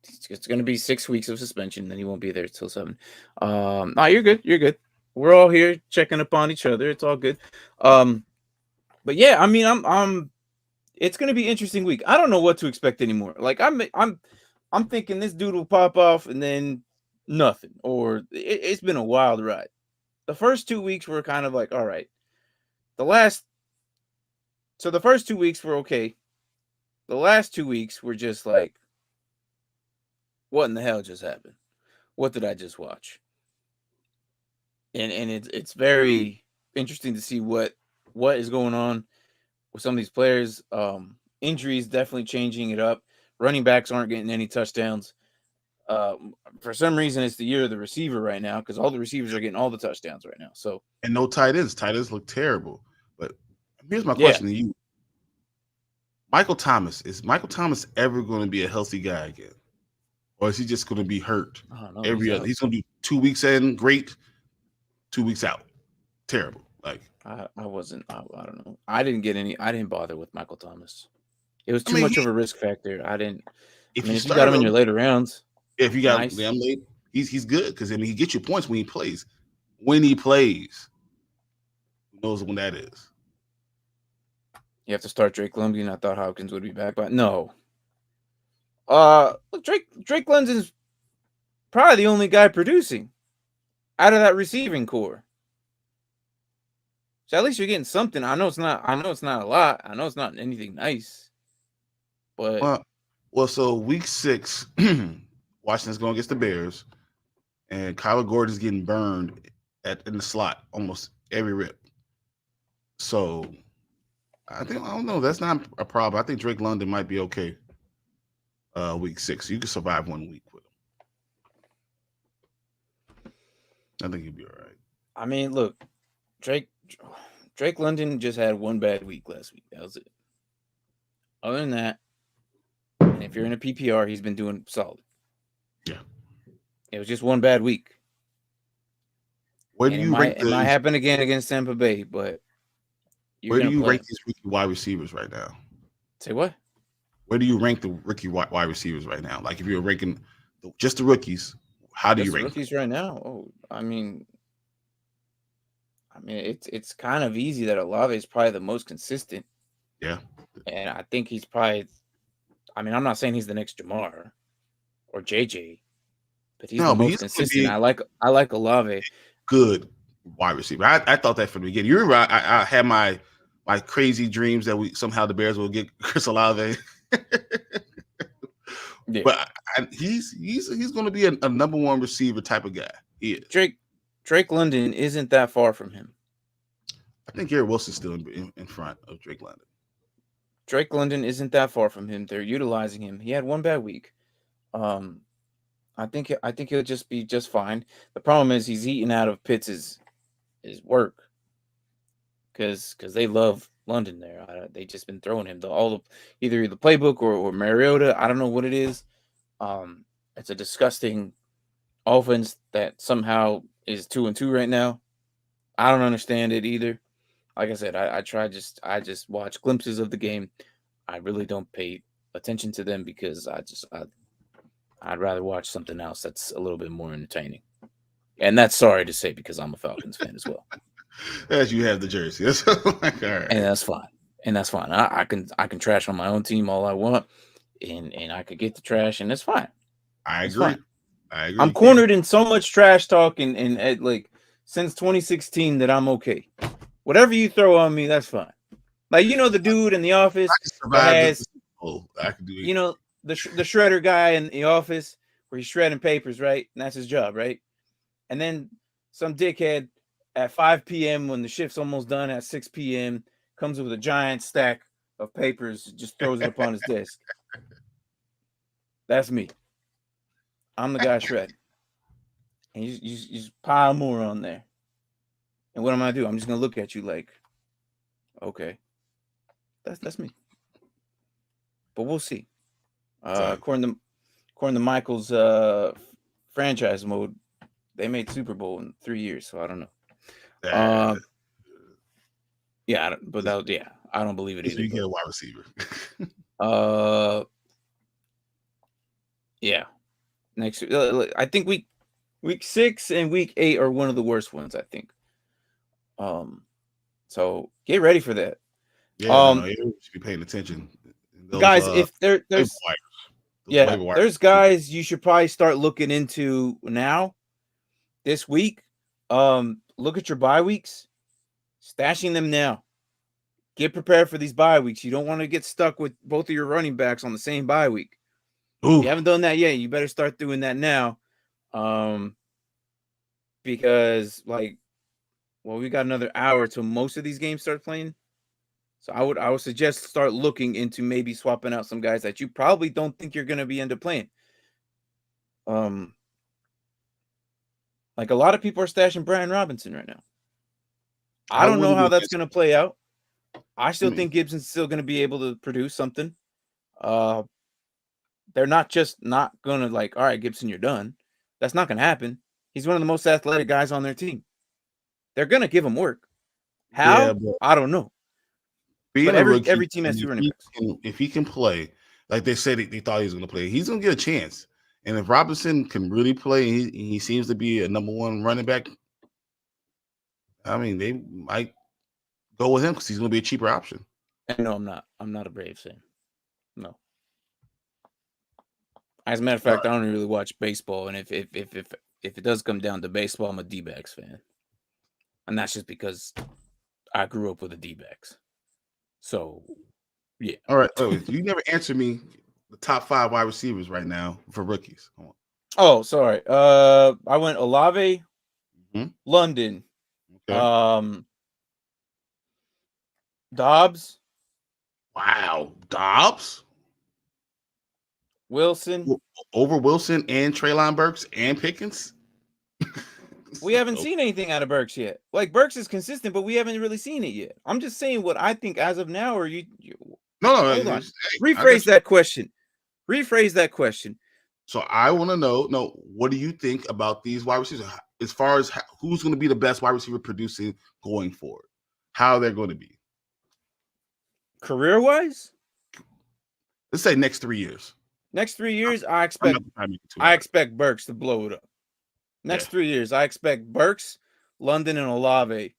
it's going to be 6 weeks of suspension. Then he won't be there till 7. No, you're good. You're good. We're all here checking up on each other. It's all good. But yeah, I mean, I'm. It's going to be an interesting week. I don't know what to expect anymore. Like I'm thinking this dude will pop off and then nothing, or it's been a wild ride. The first 2 weeks were kind of like, all right. The first 2 weeks were okay. The last 2 weeks were just like, what in the hell just happened? What did I just watch? And it's very interesting to see what is going on with some of these players. Injuries definitely changing it up. Running backs aren't getting any touchdowns. For some reason, it's the year of the receiver right now because all the receivers are getting all the touchdowns right now. So and no tight ends. Tight ends look terrible. But here's my question to you: is Michael Thomas ever going to be a healthy guy again, or is he just going to be hurt every other? He's going to be 2 weeks in, great. 2 weeks out, terrible. Like I don't know. I didn't bother with Michael Thomas. It was too much of a risk factor. If you got him in your later rounds, if you got him late, he's good because he gets you points when he plays. When he plays, who knows when that is? You have to start Drake London. I thought Hopkins would be back, but no. Look, Drake London's probably the only guy producing out of that receiving core. So at least you're getting something. I know it's not a lot. I know it's not anything nice. But Well, so week 6, Washington's going against the Bears, and Kyler Gordon's getting burned in the slot almost every rip. So I don't know. That's not a problem. I think Drake London might be okay. Week 6, you can survive 1 week with him. I think he'll be all right. I mean, look, Drake London just had 1 bad week last week. That was it. Other than that, and if you're in a PPR, he's been doing solid. Yeah. It was just 1 bad week. Where do you rank it might happen again against Tampa Bay, but where do you rank these rookie wide receivers right now? Say what? Where do you rank the rookie wide receivers right now? Like if you're ranking just the rookies, how do you rank rookies right now? Oh, I mean, it's kind of easy that Olave is probably the most consistent. Yeah. And I think he's probably, I'm not saying he's the next Jamar or JJ, but he's the most consistent. I like Olave. Good wide receiver. I thought that from the beginning. You remember I had my crazy dreams that somehow the Bears will get Chris Olave. Yeah. But he's going to be a number 1 receiver type of guy. He is. Drake London isn't that far from him. I think Garrett Wilson's still in front of Drake London. Drake London isn't that far from him. They're utilizing him. He had 1 bad week. I think he'll just be just fine. The problem is he's eating out of Pitts' work because they love London there. They just been throwing him either the playbook or Mariota. I don't know what it is. It's a disgusting offense that somehow is 2-2 right now. I don't understand it either. Like I said, I just watch glimpses of the game. I really don't pay attention to them because I'd rather watch something else that's a little bit more entertaining. And that's sorry to say because I'm a Falcons fan as well. As you have the jersey. That's like, all right. And that's fine. I can trash on my own team all I want, and I could get the trash, and it's fine. I agree. I'm cornered in so much trash talk and like since 2016 that I'm okay. Whatever you throw on me, that's fine. Like the dude in the office has, I can do it. The shredder guy in the office where he's shredding papers, right? And that's his job, right? And then some dickhead at 5 p.m. when the shift's almost done at 6 p.m. comes with a giant stack of papers, just throws it upon his desk. That's me. I'm the guy shredding. And you just pile more on there. And what am I gonna do? I'm just gonna look at you like, okay, that's me. But we'll see. According to Michael's franchise mode, they made Super Bowl in 3 years, so I don't know. I don't believe it either. You get a wide receiver. Yeah. Next, I think week 6 and week 8 are one of the worst ones. I think. So get ready for that. Yeah, you should be paying attention, guys. If there's guys you should probably start looking into now. This week, look at your bye weeks, stashing them now. Get prepared for these bye weeks. You don't want to get stuck with both of your running backs on the same bye week. If you haven't done that yet, you better start doing that now. Because we got another hour till most of these games start playing. So I would suggest start looking into maybe swapping out some guys that you probably don't think you're going to be end up playing. Like a lot of people are stashing Brian Robinson right now. I don't know how that's going to play out. I still think Gibson's still going to be able to produce something. They're not just not going to all right, Gibson, you're done. That's not going to happen. He's one of the most athletic guys on their team. They're going to give him work. How? Yeah, I don't know. But every team has 2 running backs. If he can play, like they said they thought he was going to play, he's going to get a chance. And if Robinson can really play, he seems to be a number 1 running back. I mean, they might go with him because he's going to be a cheaper option. No, I'm not. I'm not a Braves fan. No. As a matter of fact, I don't really watch baseball, and if it does come down to baseball, I'm a D-backs fan, and that's just because I grew up with the D-backs. So, yeah. All right. Oh, you never answered me the top 5 wide receivers right now for rookies. Oh, sorry. I went Olave, London, Okay. Dobbs, Wow, Dobbs Wilson. over Wilson and Treylon Burks and Pickens. We haven't seen anything out of Burks yet. Like Burks is consistent, but we haven't really seen it yet. I'm just saying what I think as of now. Or you no, hold on. Hey, Rephrase that question. Rephrase that question. So I want to know, what do you think about these wide receivers as far as who's going to be the best wide receiver producing going forward? How they're going to be career-wise? Let's say next 3 years. Next 3 years, I expect Burks to blow it up. Next 3 years, I expect Burks, London, and Olave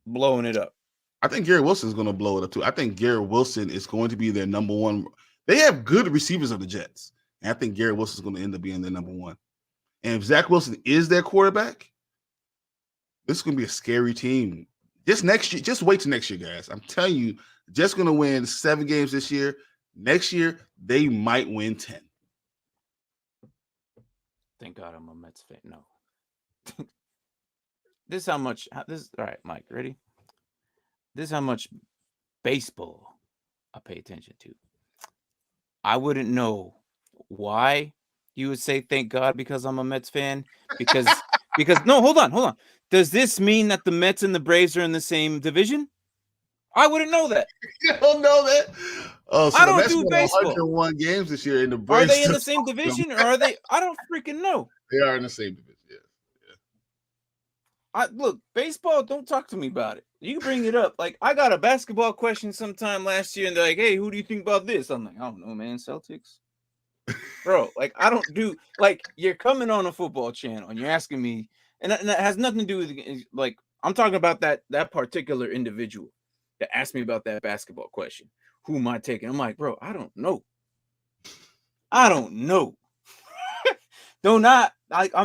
blowing it up. I think Garrett Wilson is going to blow it up too. I think Garrett Wilson is going to be their number one. They have good receivers of the Jets. And I think Garrett Wilson is going to end up being their number one. And if Zach Wilson is their quarterback, this is going to be a scary team. Just next year, just wait till next year, guys. I'm telling you, Jets going to win 7 games this year. Next year, they might win 10. Thank God I'm a Mets fan. No. This is how much. All right, Mike, ready? This is how much baseball I pay attention to. I wouldn't know why you would say thank God because I'm a Mets fan. Because no, hold on. Does this mean that the Mets and the Braves are in the same division? I wouldn't know that. You don't know that? Oh, so I don't do baseball. 101 games this year in the Braves. Are they in the same division or are they? I don't freaking know. They are in the same division. Yeah. Look, baseball, don't talk to me about it. You bring it up. Like, I got a basketball question sometime last year, and they're like, hey, who do you think about this? I'm like, I don't know, man. Celtics. Bro, like, I don't do, like, you're coming on a football channel, and you're asking me, and that has nothing to do with, like, I'm talking about that particular individual that asked me about that basketball question. Who am I taking? I'm like, bro, I don't know. I'm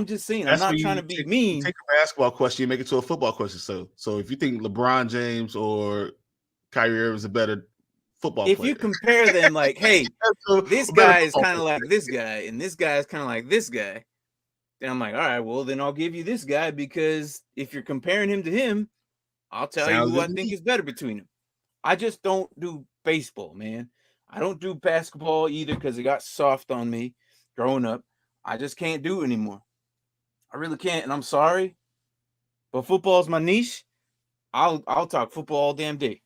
just saying. I'm not trying to be mean. You take a basketball question, you make it to a football question. So if you think LeBron James or Kyrie Irving is a better football player, if you compare them, like, hey, this guy is kind of like this guy, and this guy is kind of like this guy, then I'm like, all right, well, then I'll give you this guy because if you're comparing him to him, I'll tell you who I think is better between them. I just don't do baseball, man. I don't do basketball either because it got soft on me growing up. I just can't do it anymore. I really can't, and I'm sorry. But football is my niche. I'll talk football all damn day.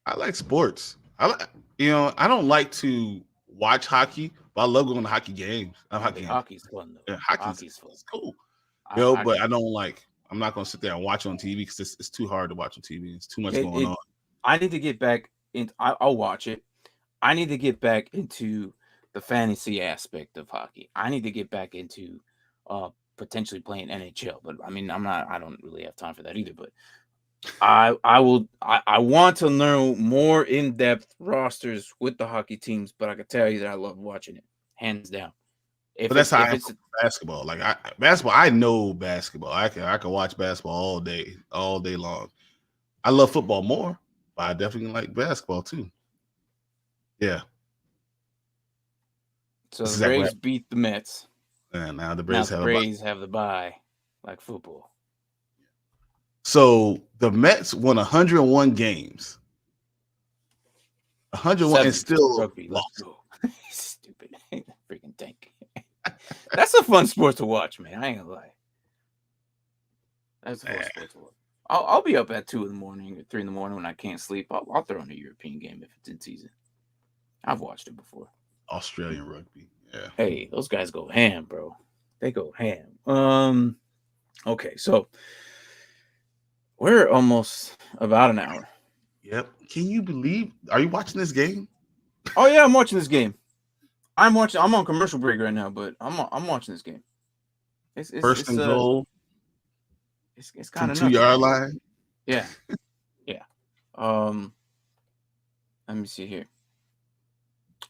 I like sports. I don't like to watch hockey, but I love going to hockey games. Hockey's fun though. Yeah, hockey's fun. It's cool. But I'm not going to sit there and watch it on TV because it's too hard to watch on TV. It's too much going on. I need to get back in. I'll watch it. I need to get back into the fantasy aspect of hockey. I need to get back into potentially playing NHL, but I mean, I don't really have time for that either, but I want to know more in-depth rosters with the hockey teams, but I can tell you that I love watching it, hands down. But that's how I feel basketball. Like basketball, I know basketball. I can watch basketball all day long. I love football more, but I definitely like basketball too. Yeah. So the Braves beat the Mets. And now the Braves have the bye, like football. So the Mets won 101 games. 101 and still rugby. Let's go. Stupid. Freaking tank. That's a fun sport to watch, man. I ain't gonna lie. That's a fun sport to watch. I'll be up at 2 in the morning or 3 in the morning when I can't sleep. I'll throw on a European game if it's in season. I've watched it before. Australian rugby. Yeah. Hey, those guys go ham, bro. They go ham. Okay, so we're almost about an hour. Yep. Can you believe? Are you watching this game? Oh yeah, I'm watching this game. I'm on commercial break right now, but I'm watching this game. It's first and goal. It's kind of 2-yard line. Yeah. Yeah. Let me see here.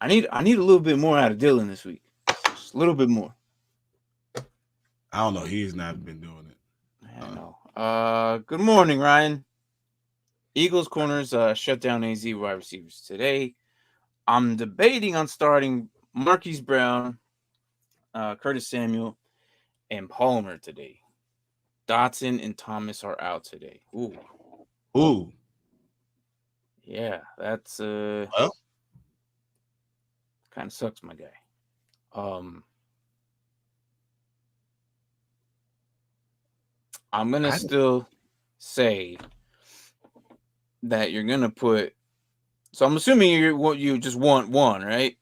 I need a little bit more out of Dylan this week. Just a little bit more. I don't know. He's not been doing it. I know. Good morning, Ryan. Eagles corners shut down AZ wide receivers today. I'm debating on starting Marquise Brown, Curtis Samuel, and Palmer today. Dotson and Thomas are out today. Ooh. Yeah, that's Well, kind of sucks, my guy. I'm gonna still say that you're gonna put. So I'm assuming you just want one, right?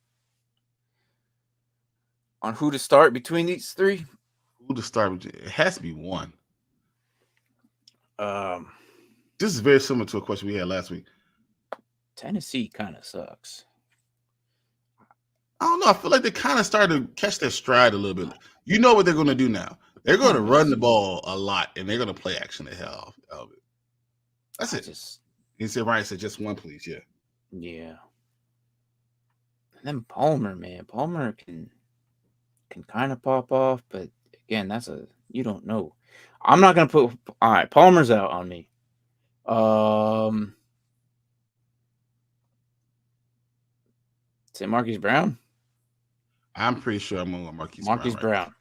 On who to start between these three? who to start with? It has to be one. Um, This is very similar to a question we had last week. Tennessee kind of sucks. I don't know. I feel like they kind of started to catch their stride a little bit. You know what they're going to do now? They're going to run the ball a lot, and they're going to play action the hell of it. That's it. He said, Ryan said, just one, please. Yeah. Yeah. And then Palmer, man. Palmer can kind of pop off, but again, you don't know. I'm not gonna put. All right, Palmer's out on me. Say Marquise Brown. I'm pretty sure I'm going to go Marquise Brown.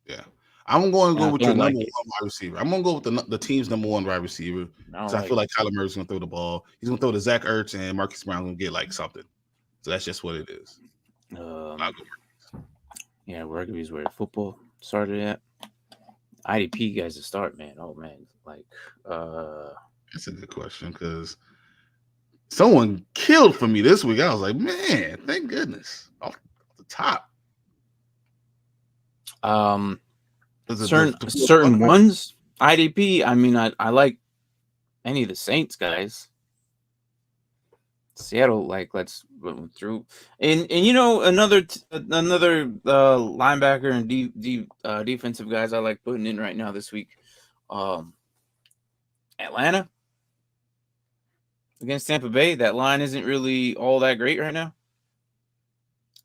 Yeah. I'm going to go with your number one wide receiver. I'm going to go with the team's number one wide receiver. Because I feel like Kyler Murray's going to throw the ball. He's going to throw to Zach Ertz, and Marquise Brown's going to get like something. So that's just what it is. Yeah, rugby is where football started at. IDP guys to start, man. Oh man, that's a good question because someone killed for me this week. I was like, man, thank goodness. Off the top. Certain ones IDP. I mean, I like any of the Saints guys. Seattle, let's run through, and another linebacker and defensive guys I like putting in right now this week. Atlanta against Tampa Bay. That line isn't really all that great right now.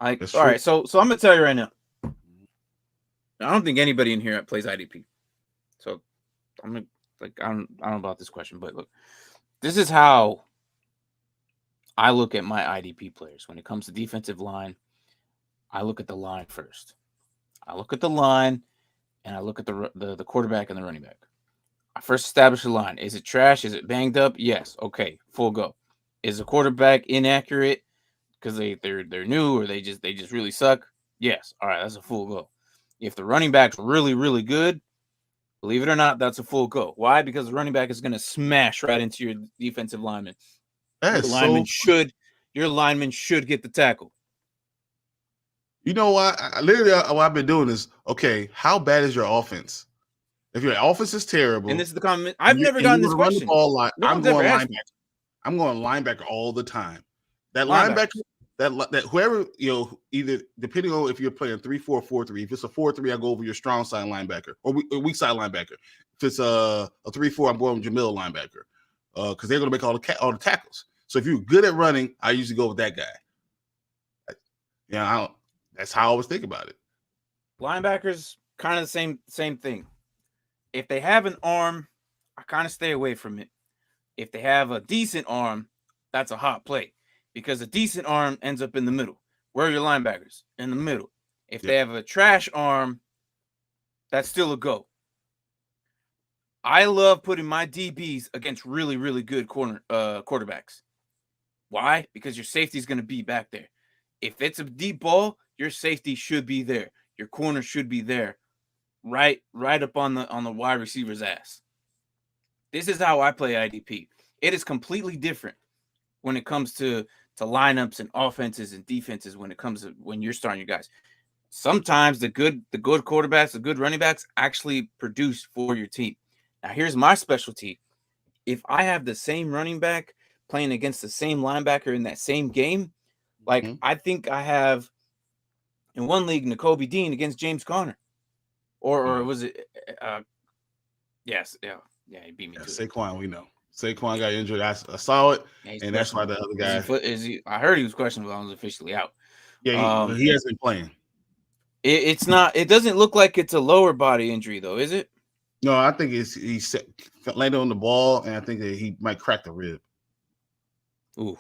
All right, so I'm gonna tell you right now. I don't think anybody in here plays IDP, so I'm gonna I don't know about this question, but look, this is how I look at my IDP players. When it comes to defensive line, I look at the line first. I look at the line, and I look at the quarterback and the running back. I first establish the line. Is it trash? Is it banged up? Yes. Okay, full go. Is the quarterback inaccurate because they're new or they just really suck? Yes. All right, that's a full go. If the running back's really, really good, believe it or not, that's a full go. Why? Because the running back is going to smash right into your defensive lineman. Your lineman should get the tackle. You know what? Literally, what I've been doing is, okay, how bad is your offense? If your offense is terrible, and this is the comment. I've never gotten this question. I'm going linebacker. I'm going linebacker all the time. That linebacker, that whoever, either depending on if you're playing 3-4, 4-3. If it's a 4-3, I go over your strong side linebacker or weak side linebacker. If it's a 3-4, I'm going with Jamil linebacker because they're going to make all the tackles. So if you're good at running, I usually go with that guy. That's how I always think about it. Linebackers kind of the same thing. If they have an arm, I kind of stay away from it. If they have a decent arm, that's a hot play because a decent arm ends up in the middle. Where are your linebackers? In the middle. If they have a trash arm, that's still a go. I love putting my DBs against really, really good quarterbacks. Why? Because your safety is going to be back there. If it's a deep ball, your safety should be there. Your corner should be there, right up on the wide receiver's ass. This is how I play IDP. It is completely different when it comes to lineups and offenses and defenses. When you're starting your guys, sometimes the good quarterbacks, the good running backs actually produce for your team. Now, here's my specialty. If I have the same running back playing against the same linebacker in that same game, I think I have in one league N'Kobe Dean against James Conner, or was it? Yes, yeah, he beat me. Saquon, we know Saquon got injured. I saw it, and that's why the other guy. I heard he was questionable. I was officially out. Yeah, he hasn't been playing. It's not. It doesn't look like it's a lower body injury, though, is it? No, I think he landed on the ball, and I think that he might crack the rib. Ooh,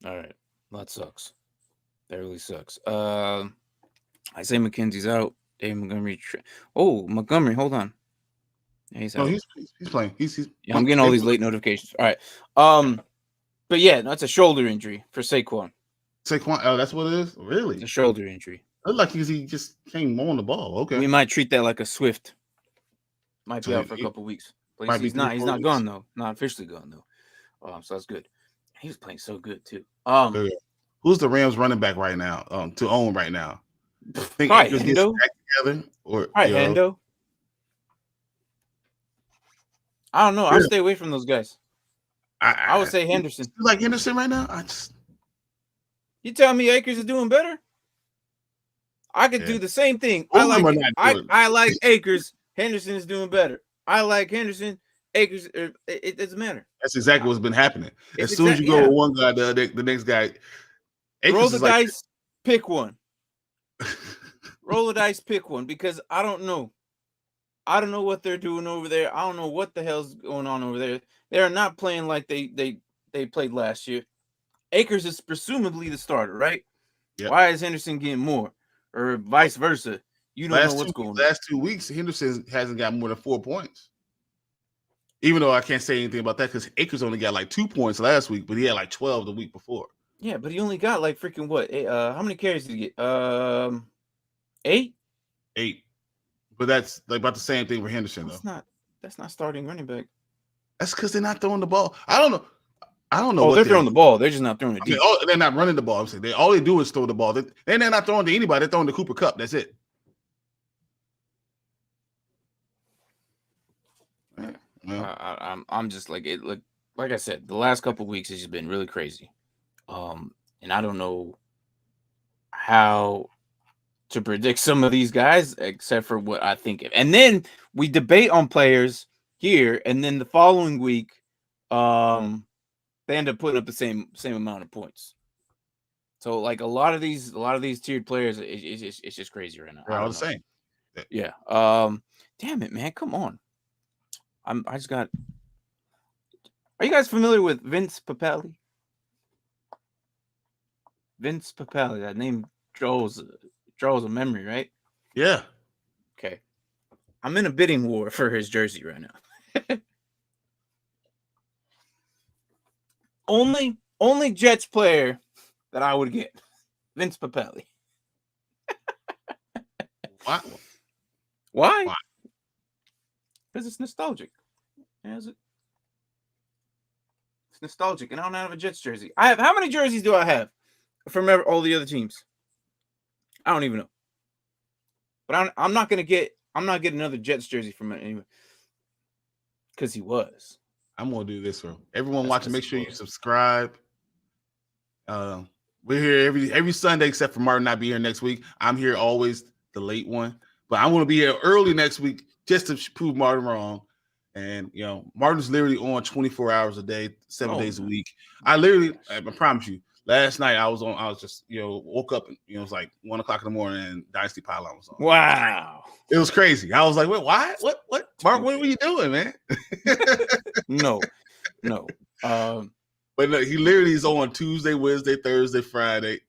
all right, that sucks. That really sucks. Isaiah McKenzie's out. Dave Montgomery. Montgomery, hold on. Yeah, he's No, out. he's playing. He's Yeah, I'm getting all these late notifications. All right. But yeah, that's a shoulder injury for Saquon. Saquon. Oh, that's what it is. Really? It's a shoulder injury. Look like he just came on the ball. Okay. We might treat that like a Swift. Might be So out for a couple weeks. But might be he's not 3-4 weeks. gone though. Not officially gone though. So that's good. He was playing so good too. Who's the Rams running back right now? To own right now. I think Probably Akers gets Hendo. back together or Hendo. I don't know. I'll stay away from those guys. I would say Henderson. You like Henderson right now? You tell me Akers is doing better? I could do the same thing. I like Akers. Henderson is doing better. I like Henderson. Akers. It doesn't matter. That's exactly what's been happening. As soon as you go with one guy, the next guy. Akers roll the dice. Pick one. Roll the dice. Pick one because I don't know. I don't know what they're doing over there. I don't know what the hell's going on over there. They are not playing like they played last year. Akers is presumably the starter, right? Yep. Why is Henderson getting more? Or vice versa. You don't know what's going on. Last 2 weeks, Henderson hasn't got more than 4 points. Even though I can't say anything about that because Akers only got like 2 points last week, but he had like 12 the week before. Yeah, but he only got like freaking what? How many carries did he get? 8? 8. But that's like about the same thing for Henderson, though. That's not starting running back. That's because they're not throwing the ball. I don't know. Oh, they're throwing the ball. They're just not throwing it deep. They're not running the ball. I'm saying all they do is throw the ball. They're not throwing to anybody. They're throwing to Cooper Kupp. That's it. Well, I'm just like it. Like I said, the last couple of weeks has just been really crazy. And I don't know how to predict some of these guys except for what I think of. And then we debate on players here, and then the following week, they end up putting up the same amount of points. So like a lot of these tiered players, it's just crazy right now. They're all the same. Yeah. Damn it, man. Come on. I just got. Are you guys familiar with Vince Papale? Vince Papale. That name draws a memory, right? Yeah. Okay. I'm in a bidding war for his jersey right now. Only Jets player that I would get, Vince Papale. Why? Because it's nostalgic. It's nostalgic, and I don't have a Jets jersey. How many jerseys do I have from all the other teams? I don't even know. But I'm not getting another Jets jersey from it anyway. Because he was. I'm gonna do this, bro. Everyone watching, make sure you subscribe. We're here every Sunday except for Martin not be here next week. I'm here always the late one, but I'm gonna be here early next week just to prove Martin wrong. And Martin's literally on 24 hours a day, 7 days a week. I promise you, last night I was just woke up and it was like 1 o'clock in the morning and Dynasty Pylon was on. Wow. It was crazy. I was like, wait, why? What? Mark, what were you doing, man? No. But no, he literally is on Tuesday, Wednesday, Thursday, Friday,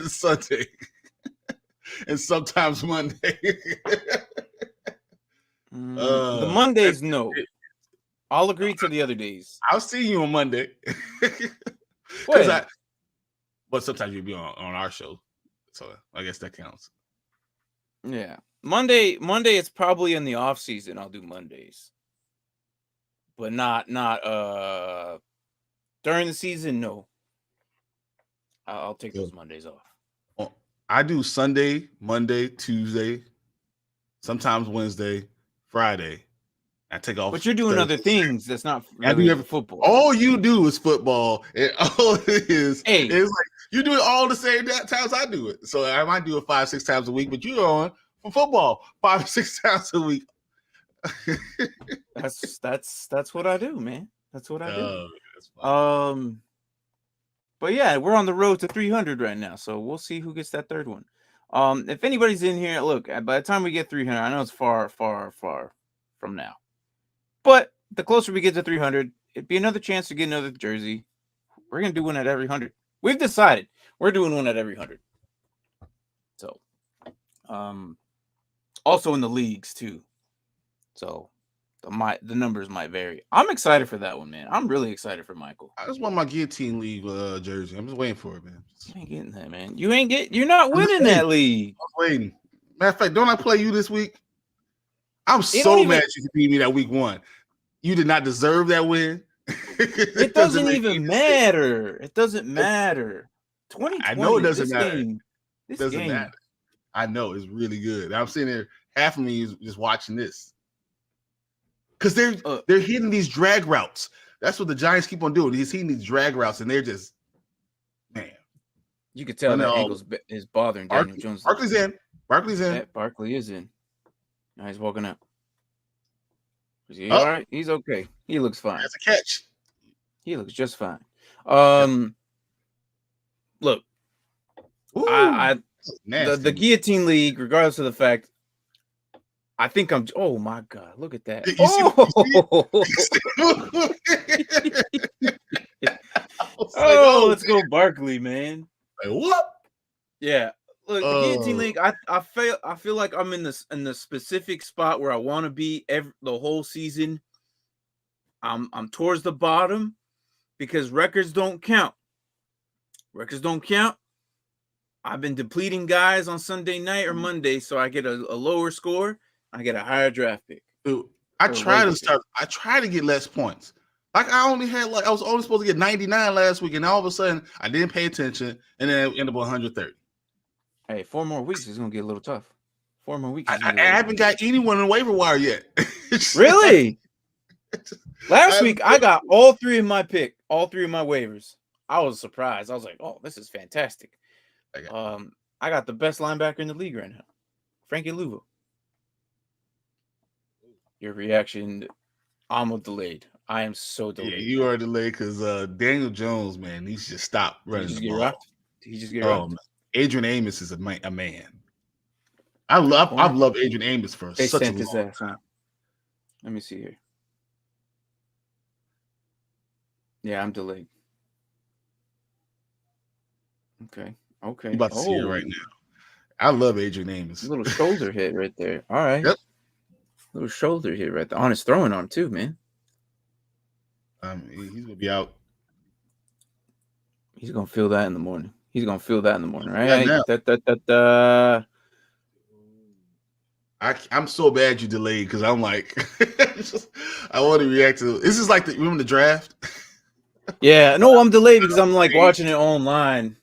Sunday, and sometimes Monday. The Mondays, no. I'll agree to the other days. I'll see you on Monday. But sometimes you'll be on our show. So I guess that counts. Yeah. Monday it's probably in the off season. I'll do Mondays. But not during the season, no. I'll take those Mondays off. Well, I do Sunday, Monday, Tuesday, sometimes Wednesday, Friday. I take off. But you're doing other things that's not really football. All you do is football. And all it is, it's like you do it all the same times I do it. So I might do it 5-6 times a week, but you're on for football 5-6 times a week. That's what I do, man. That's what I do. But yeah, we're on the road to 300 right now, so we'll see who gets that third one. If anybody's in here, look, by the time we get 300, I know it's far from now, but the closer we get to 300, it'd be another chance to get another jersey. We're gonna do one at every 100. We've decided we're doing one at every 100. Also in the leagues too. So the numbers might vary. I'm excited for that one, man. I'm really excited for Michael. I just want my guillotine league jersey. I'm just waiting for it, man. You ain't getting that, man. You're not winning that league. I'm waiting. Matter of fact, don't I play you this week? I'm so mad you beat me that week 1. You did not deserve that win. It doesn't even matter. It doesn't matter. 2020. I know it doesn't matter. This doesn't game. Matter. I know it's really good. I'm sitting there, half of me is just watching this. Because they're hitting these drag routes. That's what the Giants keep on doing. He's hitting these drag routes, and they're just, man. You could tell that ankle is bothering Daniel Jones. Barkley's in. Barkley is in. Now he's walking out. Is he all right? He's okay. He looks fine. That's a catch. He looks just fine. Look, the guillotine league, regardless of the fact, I think I'm. Oh my God! Look at that! Let's go, Barkley, man. Like, what? Yeah. Look, the guillotine league. I feel like I'm in the specific spot where I want to be the whole season. I'm towards the bottom because records don't count. Records don't count. I've been depleting guys on Sunday night or Monday, so I get a lower score. I get a higher draft pick. Dude, I try to get less points. Like I was only supposed to get 99 last week, and all of a sudden I didn't pay attention, and then I ended up 130. Hey, 4 more weeks is gonna get a little tough. 4 more weeks. I haven't got anyone in the waiver wire yet. Really? Last week I got all 3 of my waivers. I was surprised. I was like, "Oh, this is fantastic." I got the best linebacker in the league right now, Frankie Louvo. Your reaction? I'm delayed. I am so delayed. Yeah, you are delayed because Daniel Jones, man, needs to stop running the ball. He just get rocked. Adrian Amos is a man. I've loved Adrian Amos for such a long time. Let me see here. Yeah, I'm delayed. Okay. You're about to see it right now. I love Adrian Amos. A little shoulder hit right there. All right. Yep. Little shoulder hit right there on his throwing arm too, man. He's gonna be out. He's gonna feel that in the morning. Right? I'm so bad you delayed because I'm like, I want to react to. This is like remember the draft. Yeah, no, I'm delayed because I'm like watching it online.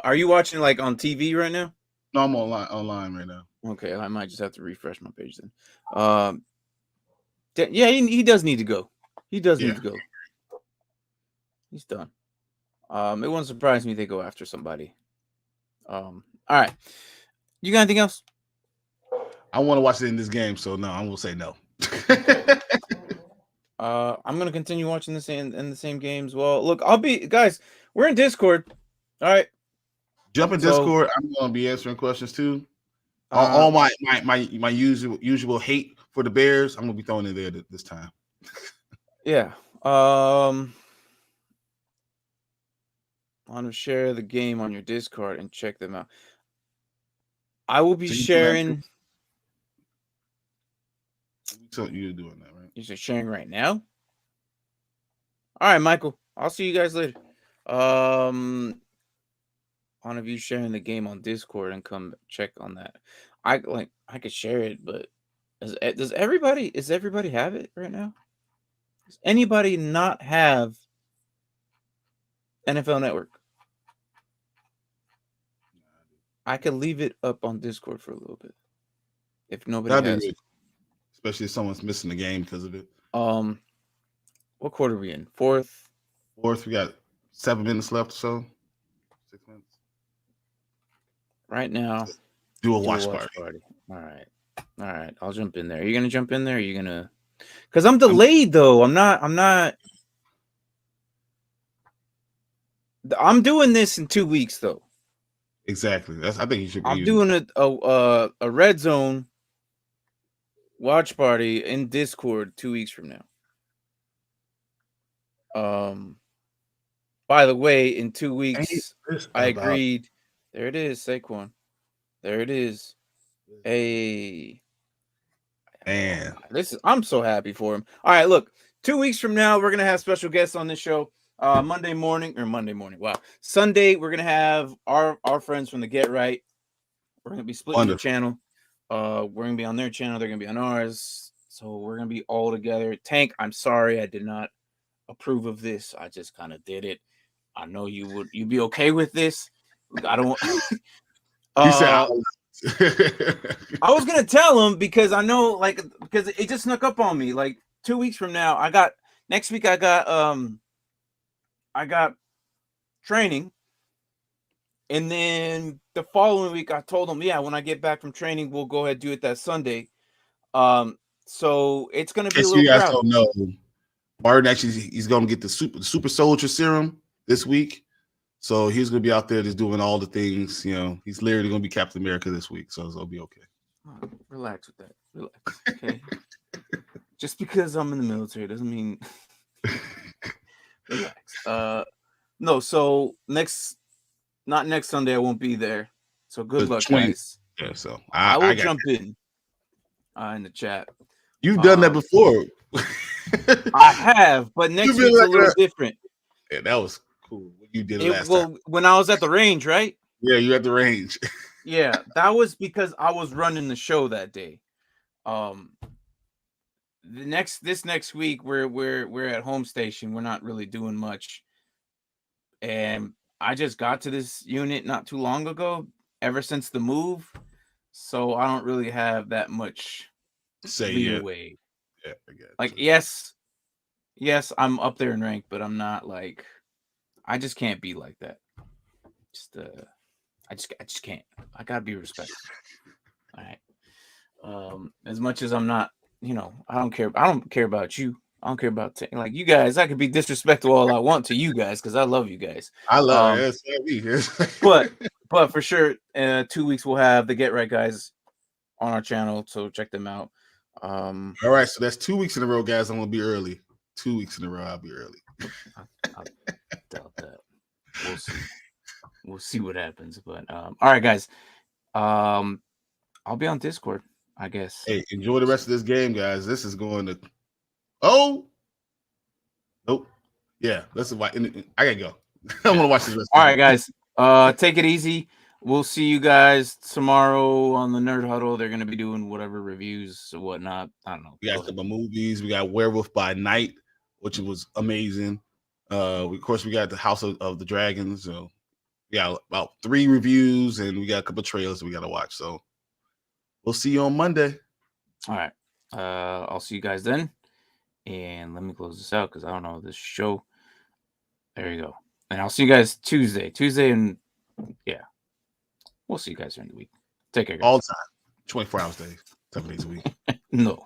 Are you watching like on TV right now? No, I'm online right now. Okay, I might just have to refresh my page then. Yeah, he does need to go. He does need to go. He's done. It wouldn't surprise me if they go after somebody. All right. You got anything else? I want to watch it in this game, so no, I'm gonna say no. I'm gonna continue watching this in the same games. Well, look, guys. We're in Discord. All right. Jump in Discord. I'm gonna be answering questions too. All my usual hate for the Bears, I'm gonna be throwing in there this time. Yeah. I want to share the game on your Discord and check them out. I will be sharing. So you're doing that, right? You're sharing right now? All right, Michael. I'll see you guys later. One of you sharing the game on Discord and come check on that. I could share it, but does everybody have it right now? Does anybody not have NFL Network? I could leave it up on Discord for a little bit. If nobody has it. Especially if someone's missing the game because of it. What quarter are we in? Fourth. We got 7 minutes left or so. 6 minutes. Right now. Do a watch party. All right. I'll jump in there. Are you gonna jump in there? Or are you gonna? Because I'm delayed though. I'm not. I'm doing this in 2 weeks though. Exactly. I think you should. I'm doing a red zone watch party in Discord 2 weeks from now. By the way, in 2 weeks, I agreed. There it is, Saquon. There it is. Hey, Man, I'm so happy for him. All right, look, 2 weeks from now, we're gonna have special guests on this show. Monday morning. Wow. Sunday, we're gonna have our friends from the Get Right. We're gonna be splitting the channel. We're gonna be on their channel. They're gonna be on ours. So we're gonna be all together. Tank, I'm sorry, I did not approve of this. I just kind of did it. I know you'd be okay with this. I don't. he said, I was gonna tell him because I know, like, because it just snuck up on me. Like 2 weeks from now, next week. I got training, and then the following week, I told him, yeah, when I get back from training, we'll go ahead and do it that Sunday. So it's gonna be a little crowded. Don't know. Martin actually, he's gonna get the super soldier serum this week. So he's gonna be out there just doing all the things. You know, he's literally gonna be Captain America this week, so it'll be okay. Oh, relax with that. Relax, okay. Just because I'm in the military doesn't mean. Relax. No. So not next Sunday, I won't be there. So good luck, guys. Yeah. So I will jump in the chat. You've done that before. I have, but next week's a little different. Yeah, that was cool. You did it last time. When I was at the range, right? Yeah, you at the range. Yeah, that was because I was running the show that day. This next week we're at home station. We're not really doing much, and I just got to this unit not too long ago. Ever since the move, so I don't really have that much leeway. Yeah, I get it. Like yes, I'm up there in rank, but I'm not like. I just can't be like that. I just can't. I gotta be respectful. All right. As much as I'm not, I don't care. I don't care about you. I don't care about like you guys. I could be disrespectful all I want to you guys because I love you guys. I love it. but for sure, 2 weeks we'll have the Get Right guys on our channel, so check them out. All right, so that's 2 weeks in a row, guys. I'm gonna be early. 2 weeks in a row, I'll be early. I doubt that. We'll see. We'll see what happens. But all right, guys. I'll be on Discord, I guess. Hey, enjoy the rest of this game, guys. This is going to. Oh, nope. Yeah, let's watch. I gotta go. I want to watch this rest. All right, guys. Take it easy. We'll see you guys tomorrow on the Nerd Huddle. They're gonna be doing whatever reviews or whatnot. I don't know. We got a couple movies. We got Werewolf by Night, which was amazing. Of course, we got the House of the Dragons. So we got about 3 reviews, and we got a couple trailers we got to watch. So we'll see you on Monday. All right. I'll see you guys then. And let me close this out because I don't know this show. There you go. And I'll see you guys Tuesday. And yeah, we'll see you guys during the week. Take care, guys. All the time. 24 hours a day, 7 days a week. No.